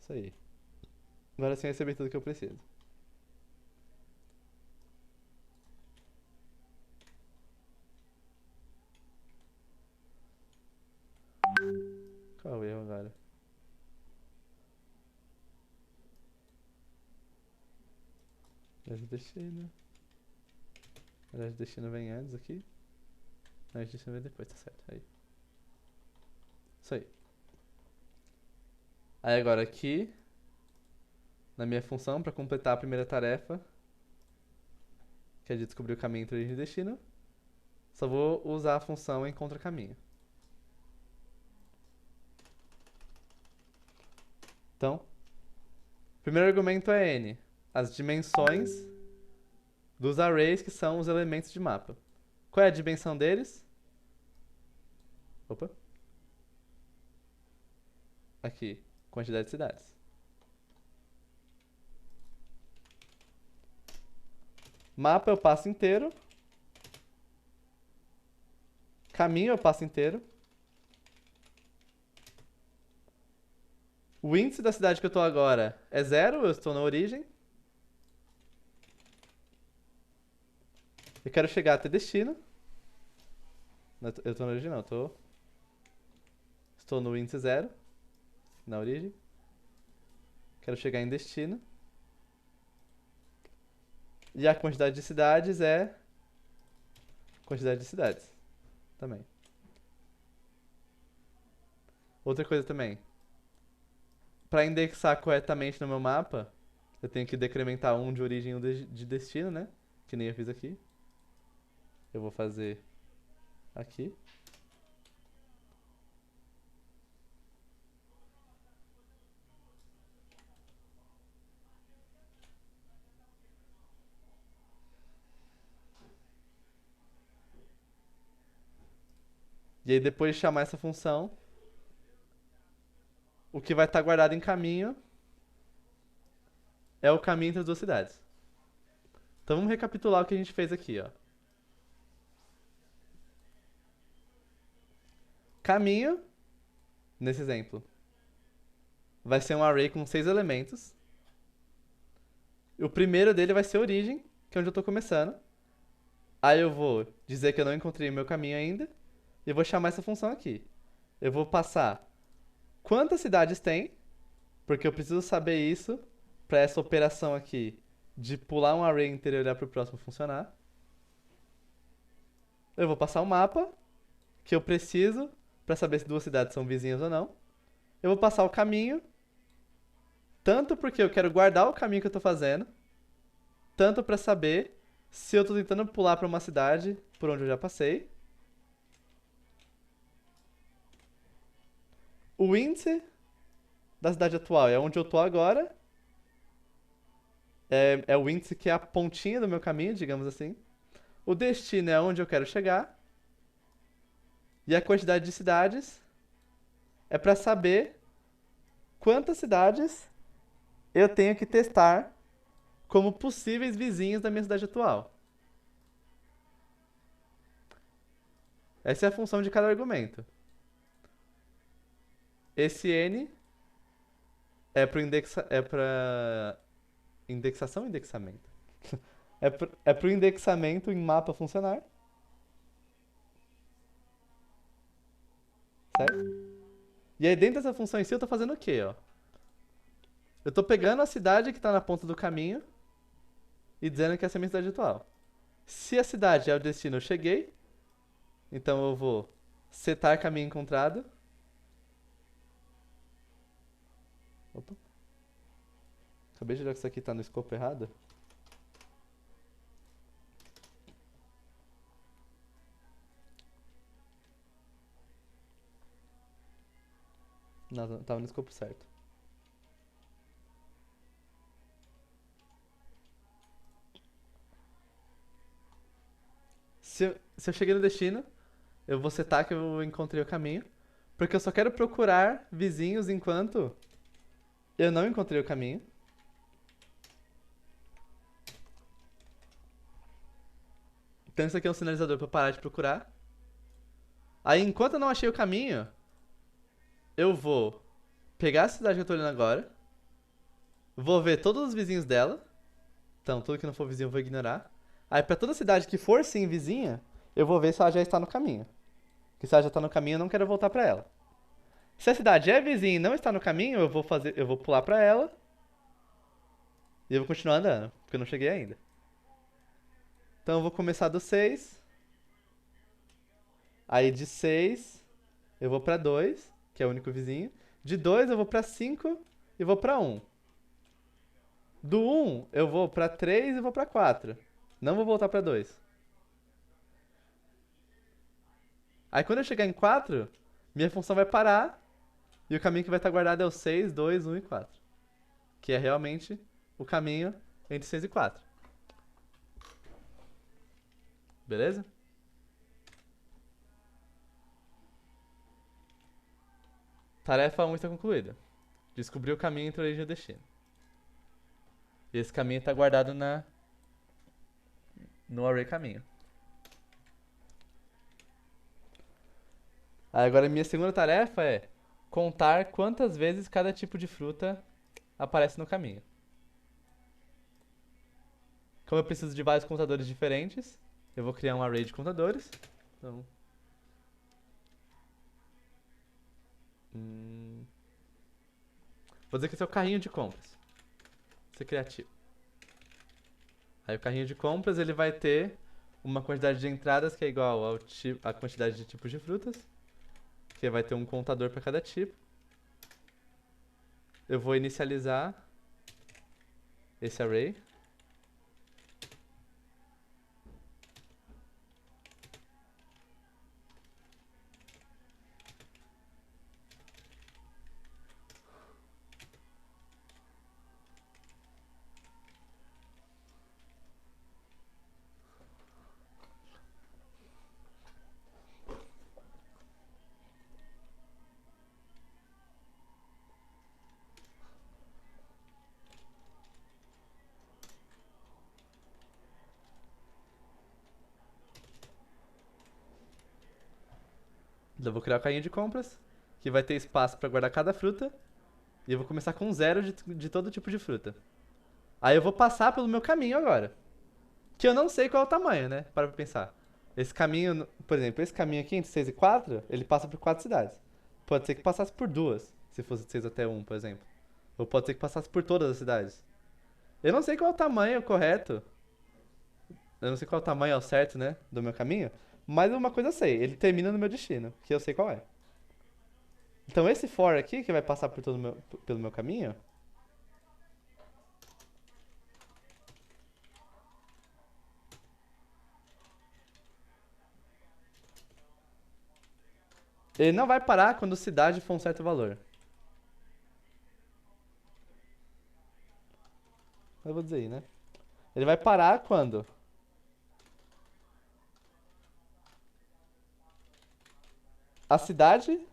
Isso aí. Agora sim eu recebi tudo que eu preciso. Qual é o erro agora? Aliás, o destino. Aliás, o destino vem antes aqui. Aliás, o destino vem depois, tá certo. Aí. Isso aí. Aí agora aqui, na minha função, para completar a primeira tarefa, que é de descobrir o caminho entre origem e destino, só vou usar a função encontra caminho. Então, o primeiro argumento é N, as dimensões dos arrays que são os elementos de mapa. Qual é a dimensão deles? Opa. Aqui, quantidade de cidades. Mapa eu passo inteiro. Caminho eu passo inteiro. O índice da cidade que eu tô agora é 0, eu estou na origem. Eu quero chegar até destino. Eu tô na origem não, estou no índice 0, na origem. Quero chegar em destino. E a quantidade de cidades é quantidade de cidades também. Outra coisa também. Para indexar corretamente no meu mapa, eu tenho que decrementar um de origem e um de destino, né? Que nem eu fiz aqui. Eu vou fazer aqui. E aí depois de chamar essa função, o que vai estar guardado em caminho é o caminho entre as duas cidades. Então vamos recapitular o que a gente fez aqui, ó. Caminho, nesse exemplo, vai ser um array com 6 elementos. O primeiro dele vai ser origem, que é onde eu estou começando. Aí eu vou dizer que eu não encontrei o meu caminho ainda. E vou chamar essa função aqui. Eu vou passar quantas cidades tem, porque eu preciso saber isso para essa operação aqui de pular um array inteiro e olhar para o próximo funcionar. Eu vou passar um mapa que eu preciso para saber se duas cidades são vizinhas ou não. Eu vou passar o caminho, tanto porque eu quero guardar o caminho que eu estou fazendo, tanto para saber se eu estou tentando pular para uma cidade por onde eu já passei. O índice da cidade atual é onde eu tô agora. É o índice que é a pontinha do meu caminho, digamos assim. O destino é onde eu quero chegar. E a quantidade de cidades é para saber quantas cidades eu tenho que testar como possíveis vizinhos da minha cidade atual. Essa é a função de cada argumento. Esse N é para indexação ou indexamento? É pro indexamento em mapa funcionar. Certo? E aí dentro dessa função em si eu tô fazendo o quê, ó? Eu tô pegando a cidade que tá na ponta do caminho e dizendo que essa é a minha cidade atual. Se a cidade é o destino, eu cheguei. Então eu vou setar caminho encontrado. Opa. Acabei de olhar que isso aqui tá no escopo errado. Não, tava no escopo certo. Se eu cheguei no destino, eu vou setar que eu encontrei o caminho. Porque eu só quero procurar vizinhos enquanto eu não encontrei o caminho. Então isso aqui é um sinalizador para parar de procurar. Aí enquanto eu não achei o caminho, eu vou pegar a cidade que eu tô olhando agora. Vou ver todos os vizinhos dela. Então tudo que não for vizinho eu vou ignorar. Aí pra toda cidade que for sim vizinha, eu vou ver se ela já está no caminho. Porque se ela já está no caminho, eu não quero voltar pra ela. Se a cidade é vizinha e não está no caminho, eu vou pular pra ela e eu vou continuar andando, porque eu não cheguei ainda. Então eu vou começar do 6. Aí de 6 eu vou pra 2, que é o único vizinho. De 2 eu vou pra 5 e vou pra 1. Do 1 eu vou pra 3 e vou pra 4. Não vou voltar pra 2. Aí quando eu chegar em 4, minha função vai parar E o caminho que vai estar guardado é o 6, 2, 1 e 4. Que é realmente o caminho entre 6 e 4. Beleza? Tarefa 1 está concluída. Descobrir o caminho entre a origem e o destino. E esse caminho está guardado no array caminho. Aí agora a minha segunda tarefa é contar quantas vezes cada tipo de fruta aparece no caminho. Como eu preciso de vários contadores diferentes, eu vou criar um array de contadores. Então, vou dizer que esse é o carrinho de compras. Vou ser criativo. Aí o carrinho de compras ele vai ter uma quantidade de entradas que é igual à quantidade de tipos de frutas, que vai ter um contador para cada tipo. Eu vou inicializar esse array. Eu vou criar o carrinho de compras, que vai ter espaço para guardar cada fruta. E eu vou começar com 0 de todo tipo de fruta. Aí eu vou passar pelo meu caminho agora. Que eu não sei qual é o tamanho, né? Para pra pensar. Esse caminho, por exemplo, esse caminho aqui entre 6 e 4, ele passa por 4 cidades. Pode ser que passasse por duas, se fosse de 6 até 1, por exemplo. Ou pode ser que passasse por todas as cidades. Eu não sei qual é o tamanho correto. Eu não sei qual é o tamanho ao certo, né? Do meu caminho. Mas uma coisa eu sei, ele termina no meu destino, que eu sei qual é. Então esse for aqui, que vai passar por pelo meu caminho, ele não vai parar quando cidade for um certo valor. Eu vou dizer aí, né? Ele vai parar quando a cidade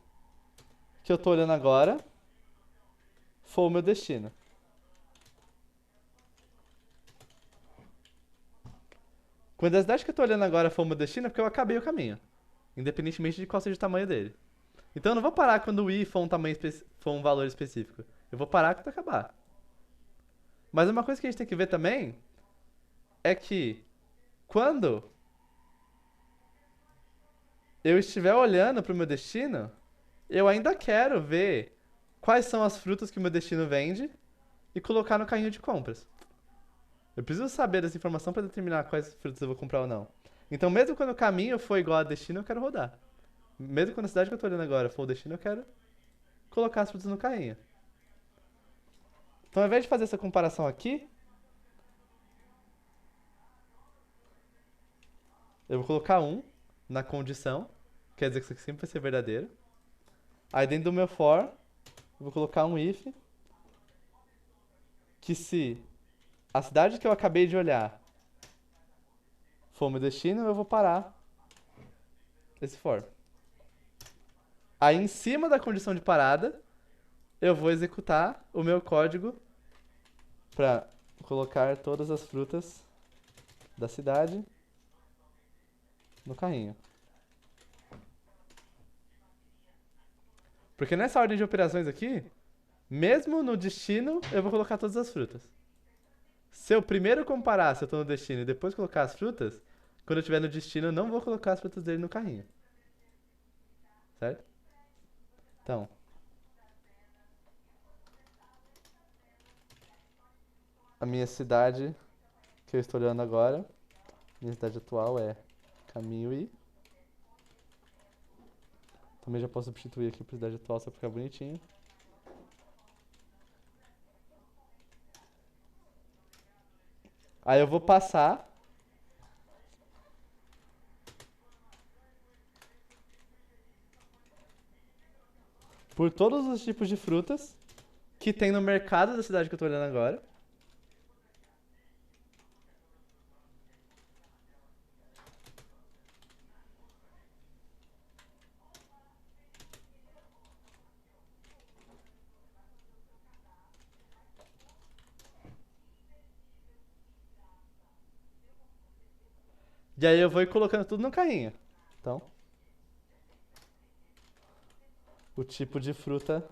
que eu tô olhando agora for o meu destino. Quando a cidade que eu tô olhando agora for o meu destino, é porque eu acabei o caminho. Independentemente de qual seja o tamanho dele. Então eu não vou parar quando o i for for um valor específico. Eu vou parar quando acabar. Mas uma coisa que a gente tem que ver também é que quando eu estiver olhando pro meu destino, eu ainda quero ver quais são as frutas que o meu destino vende e colocar no carrinho de compras. Eu preciso saber dessa informação para determinar quais frutas eu vou comprar ou não. Então, mesmo quando o caminho for igual a destino, eu quero rodar. Mesmo quando a cidade que eu tô olhando agora for o destino, eu quero colocar as frutas no carrinho. Então, ao invés de fazer essa comparação aqui, eu vou colocar um na condição, quer dizer que isso aqui sempre vai ser verdadeiro. Aí dentro do meu for, eu vou colocar um if, que se a cidade que eu acabei de olhar for o meu destino, eu vou parar esse for. Aí em cima da condição de parada, eu vou executar o meu código para colocar todas as frutas da cidade no carrinho. Porque nessa ordem de operações aqui, mesmo no destino, eu vou colocar todas as frutas. Se eu primeiro comparar se eu tô no destino e depois colocar as frutas, quando eu estiver no destino, eu não vou colocar as frutas dele no carrinho. Certo? Então, a minha cidade que eu estou olhando agora, minha cidade atual é caminho I. Também já posso substituir aqui por cidade atual só pra ficar bonitinho. Aí eu vou passar por todos os tipos de frutas que tem no mercado da cidade que eu tô olhando agora. E aí eu vou ir colocando tudo no carrinho. Então, o tipo de fruta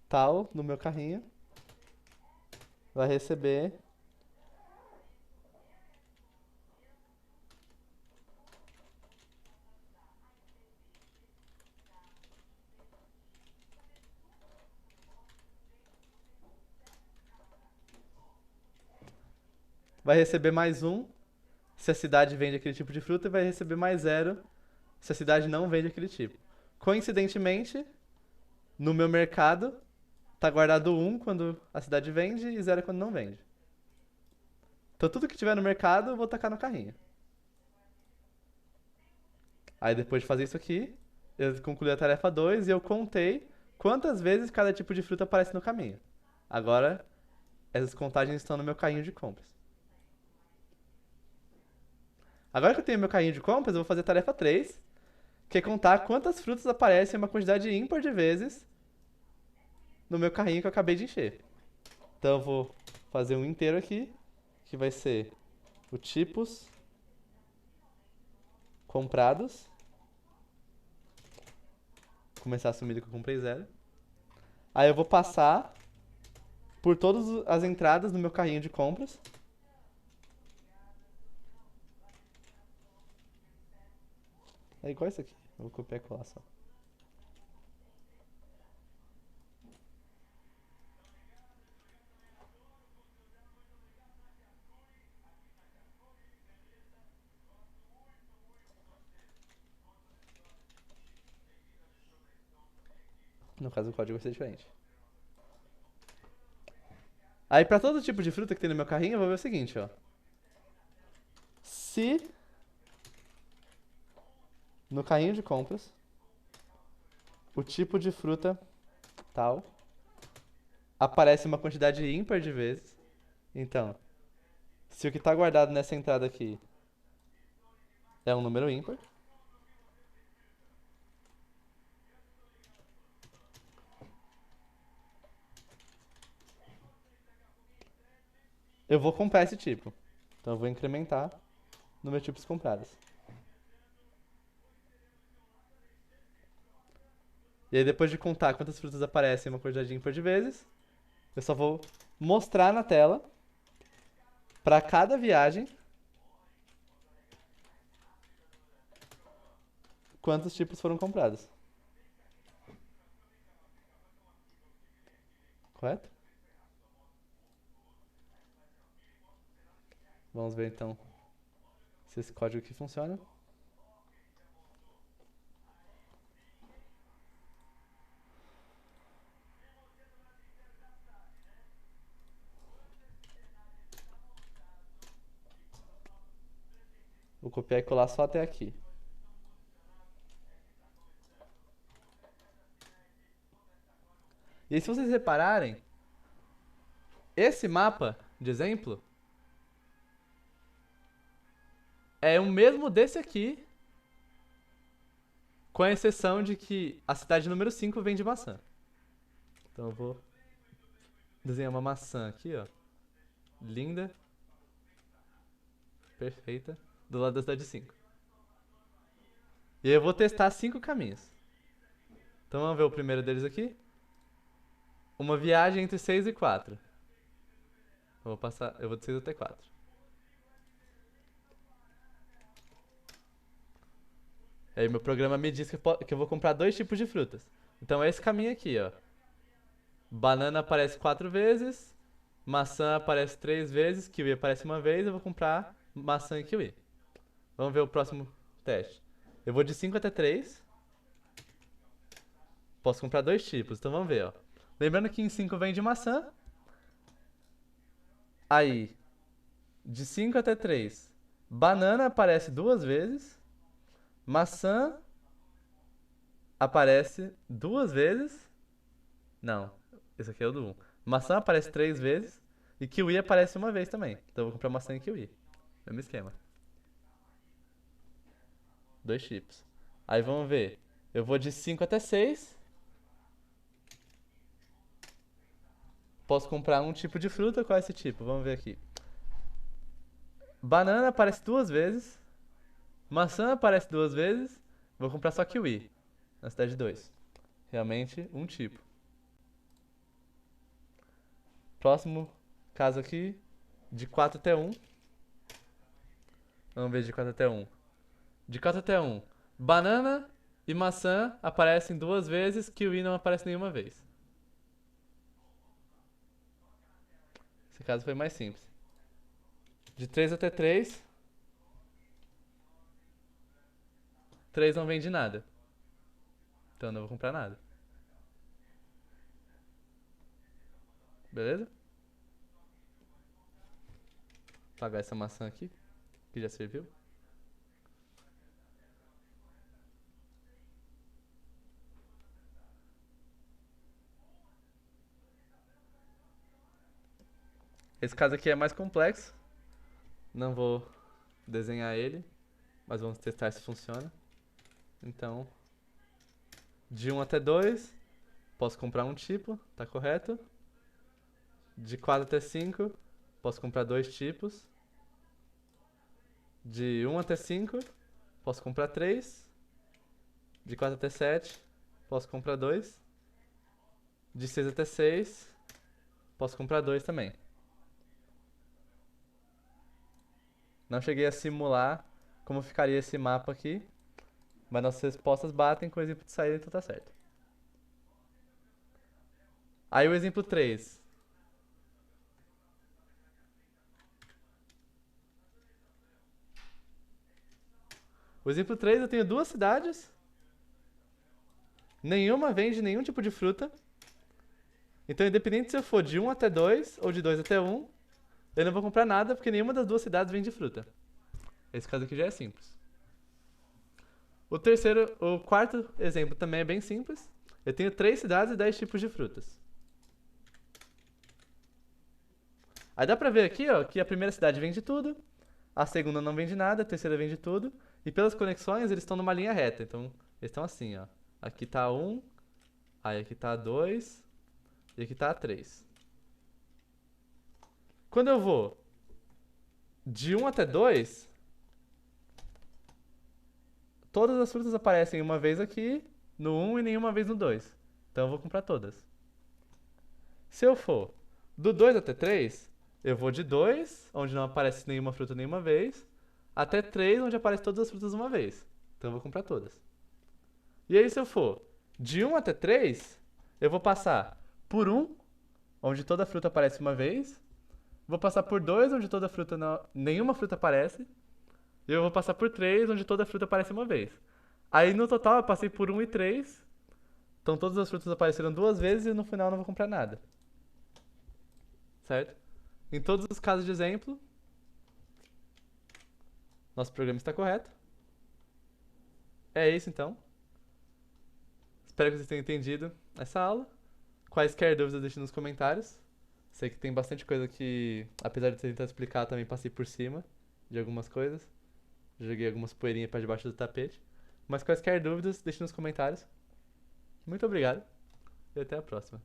tal no meu carrinho vai receber mais um se a cidade vende aquele tipo de fruta e vai receber mais zero se a cidade não vende aquele tipo. Coincidentemente, no meu mercado, tá guardado um quando a cidade vende e zero quando não vende. Então tudo que tiver no mercado eu vou tacar no carrinho. Aí depois de fazer isso aqui, eu concluí a tarefa 2 e eu contei quantas vezes cada tipo de fruta aparece no caminho. Agora, essas contagens estão no meu carrinho de compras. Agora que eu tenho meu carrinho de compras, eu vou fazer a tarefa 3, que é contar quantas frutas aparecem uma quantidade ímpar de vezes no meu carrinho que eu acabei de encher. Então eu vou fazer um inteiro aqui, que vai ser o tipos comprados. Começar assumindo que eu comprei zero. Aí eu vou passar por todas as entradas no meu carrinho de compras. É igual isso aqui. Eu vou copiar e colar só. No caso, o código vai ser diferente. Aí, pra todo tipo de fruta que tem no meu carrinho, eu vou ver o seguinte, ó. Se no carrinho de compras o tipo de fruta tal aparece uma quantidade ímpar de vezes, então, se o que está guardado nessa entrada aqui é um número ímpar, eu vou comprar esse tipo. Então eu vou incrementar no meu tipos comprados. E aí depois de contar quantas frutas aparecem uma quantidade ímpar de vezes, eu só vou mostrar na tela para cada viagem quantos tipos foram comprados. Correto? Vamos ver então se esse código aqui funciona. Vou copiar e colar só até aqui. E aí, se vocês repararem, esse mapa de exemplo é o mesmo desse aqui, com a exceção de que a cidade número 5 vende maçã. Então eu vou desenhar uma maçã aqui, ó. Linda. Perfeita. Do lado da cidade 5. E aí eu vou testar 5 caminhos. Então vamos ver o primeiro deles aqui. Uma viagem entre 6 e 4. Eu vou de 6 até 4. Aí meu programa me diz que eu vou comprar dois tipos de frutas. Então é esse caminho aqui, ó. Banana aparece 4 vezes, maçã aparece 3 vezes, kiwi aparece uma vez, eu vou comprar maçã e kiwi. Vamos ver o próximo teste. Eu vou de 5 até 3. Posso comprar dois tipos, então vamos ver, ó. Lembrando que em 5 vem de maçã. Aí, de 5 até 3, banana aparece 2 vezes, maçã aparece duas vezes. Não, esse aqui é o do 1. Maçã aparece três vezes e kiwi aparece uma vez também. Então eu vou comprar maçã e kiwi. Mesmo esquema. Dois chips. Aí vamos ver. Eu vou de 5 até 6. Posso comprar um tipo de fruta. Qual é esse tipo? Vamos ver aqui. Banana aparece duas vezes. Maçã aparece duas vezes. Vou comprar só kiwi. Na cidade 2. Realmente um tipo. Próximo caso aqui. De 4 até 1. Vamos ver de 4 até 1. De 4 até 1. Banana e maçã aparecem duas vezes. Kiwi não aparece nenhuma vez. Esse caso foi mais simples. De 3 até 3. 3 não vende nada. Então eu não vou comprar nada. Beleza? Vou pagar essa maçã aqui, que já serviu. Esse caso aqui é mais complexo. Não vou desenhar ele, mas vamos testar se funciona. Então, de 1 até 2, posso comprar um tipo, tá correto? De 4 até 5, posso comprar dois tipos. De 1 até 5, posso comprar 3. De 4 até 7, posso comprar 2. De 6 até 6, posso comprar 2 também. Não cheguei a simular como ficaria esse mapa aqui, mas nossas respostas batem com o exemplo de saída, então tá certo. Aí o exemplo 3. O exemplo 3 eu tenho duas cidades. Nenhuma vende nenhum tipo de fruta. Então, independente se eu for de 1 até 2 ou de 2 até 1, eu não vou comprar nada porque nenhuma das duas cidades vende fruta. Esse caso aqui já é simples. O quarto exemplo também é bem simples. Eu tenho 3 cidades e 10 tipos de frutas. Aí dá pra ver aqui, ó, que a primeira cidade vende tudo, a segunda não vende nada, a terceira vende tudo, e pelas conexões eles estão numa linha reta. Então, eles estão assim, ó. Aqui tá 1, aí aqui tá 2 e aqui tá 3. Quando eu vou de 1 até 2, todas as frutas aparecem uma vez aqui no 1 e nenhuma vez no 2. Então eu vou comprar todas. Se eu for do 2 até 3, eu vou de 2, onde não aparece nenhuma fruta nenhuma vez, até 3, onde aparecem todas as frutas uma vez. Então eu vou comprar todas. E aí se eu for de 1 até 3, eu vou passar por 1, onde toda fruta aparece uma vez. Vou passar por 2, onde toda fruta não, nenhuma fruta aparece. E eu vou passar por 3, onde toda fruta aparece uma vez. Aí no total eu passei por 1 e 3. Então todas as frutas apareceram duas vezes e no final eu não vou comprar nada. Certo? Em todos os casos de exemplo, nosso programa está correto. É isso então. Espero que vocês tenham entendido essa aula. Quaisquer dúvidas, deixem nos comentários. Sei que tem bastante coisa que, apesar de tentar explicar, também passei por cima de algumas coisas. Joguei algumas poeirinhas para debaixo do tapete. Mas quaisquer dúvidas, deixem nos comentários. Muito obrigado e até a próxima.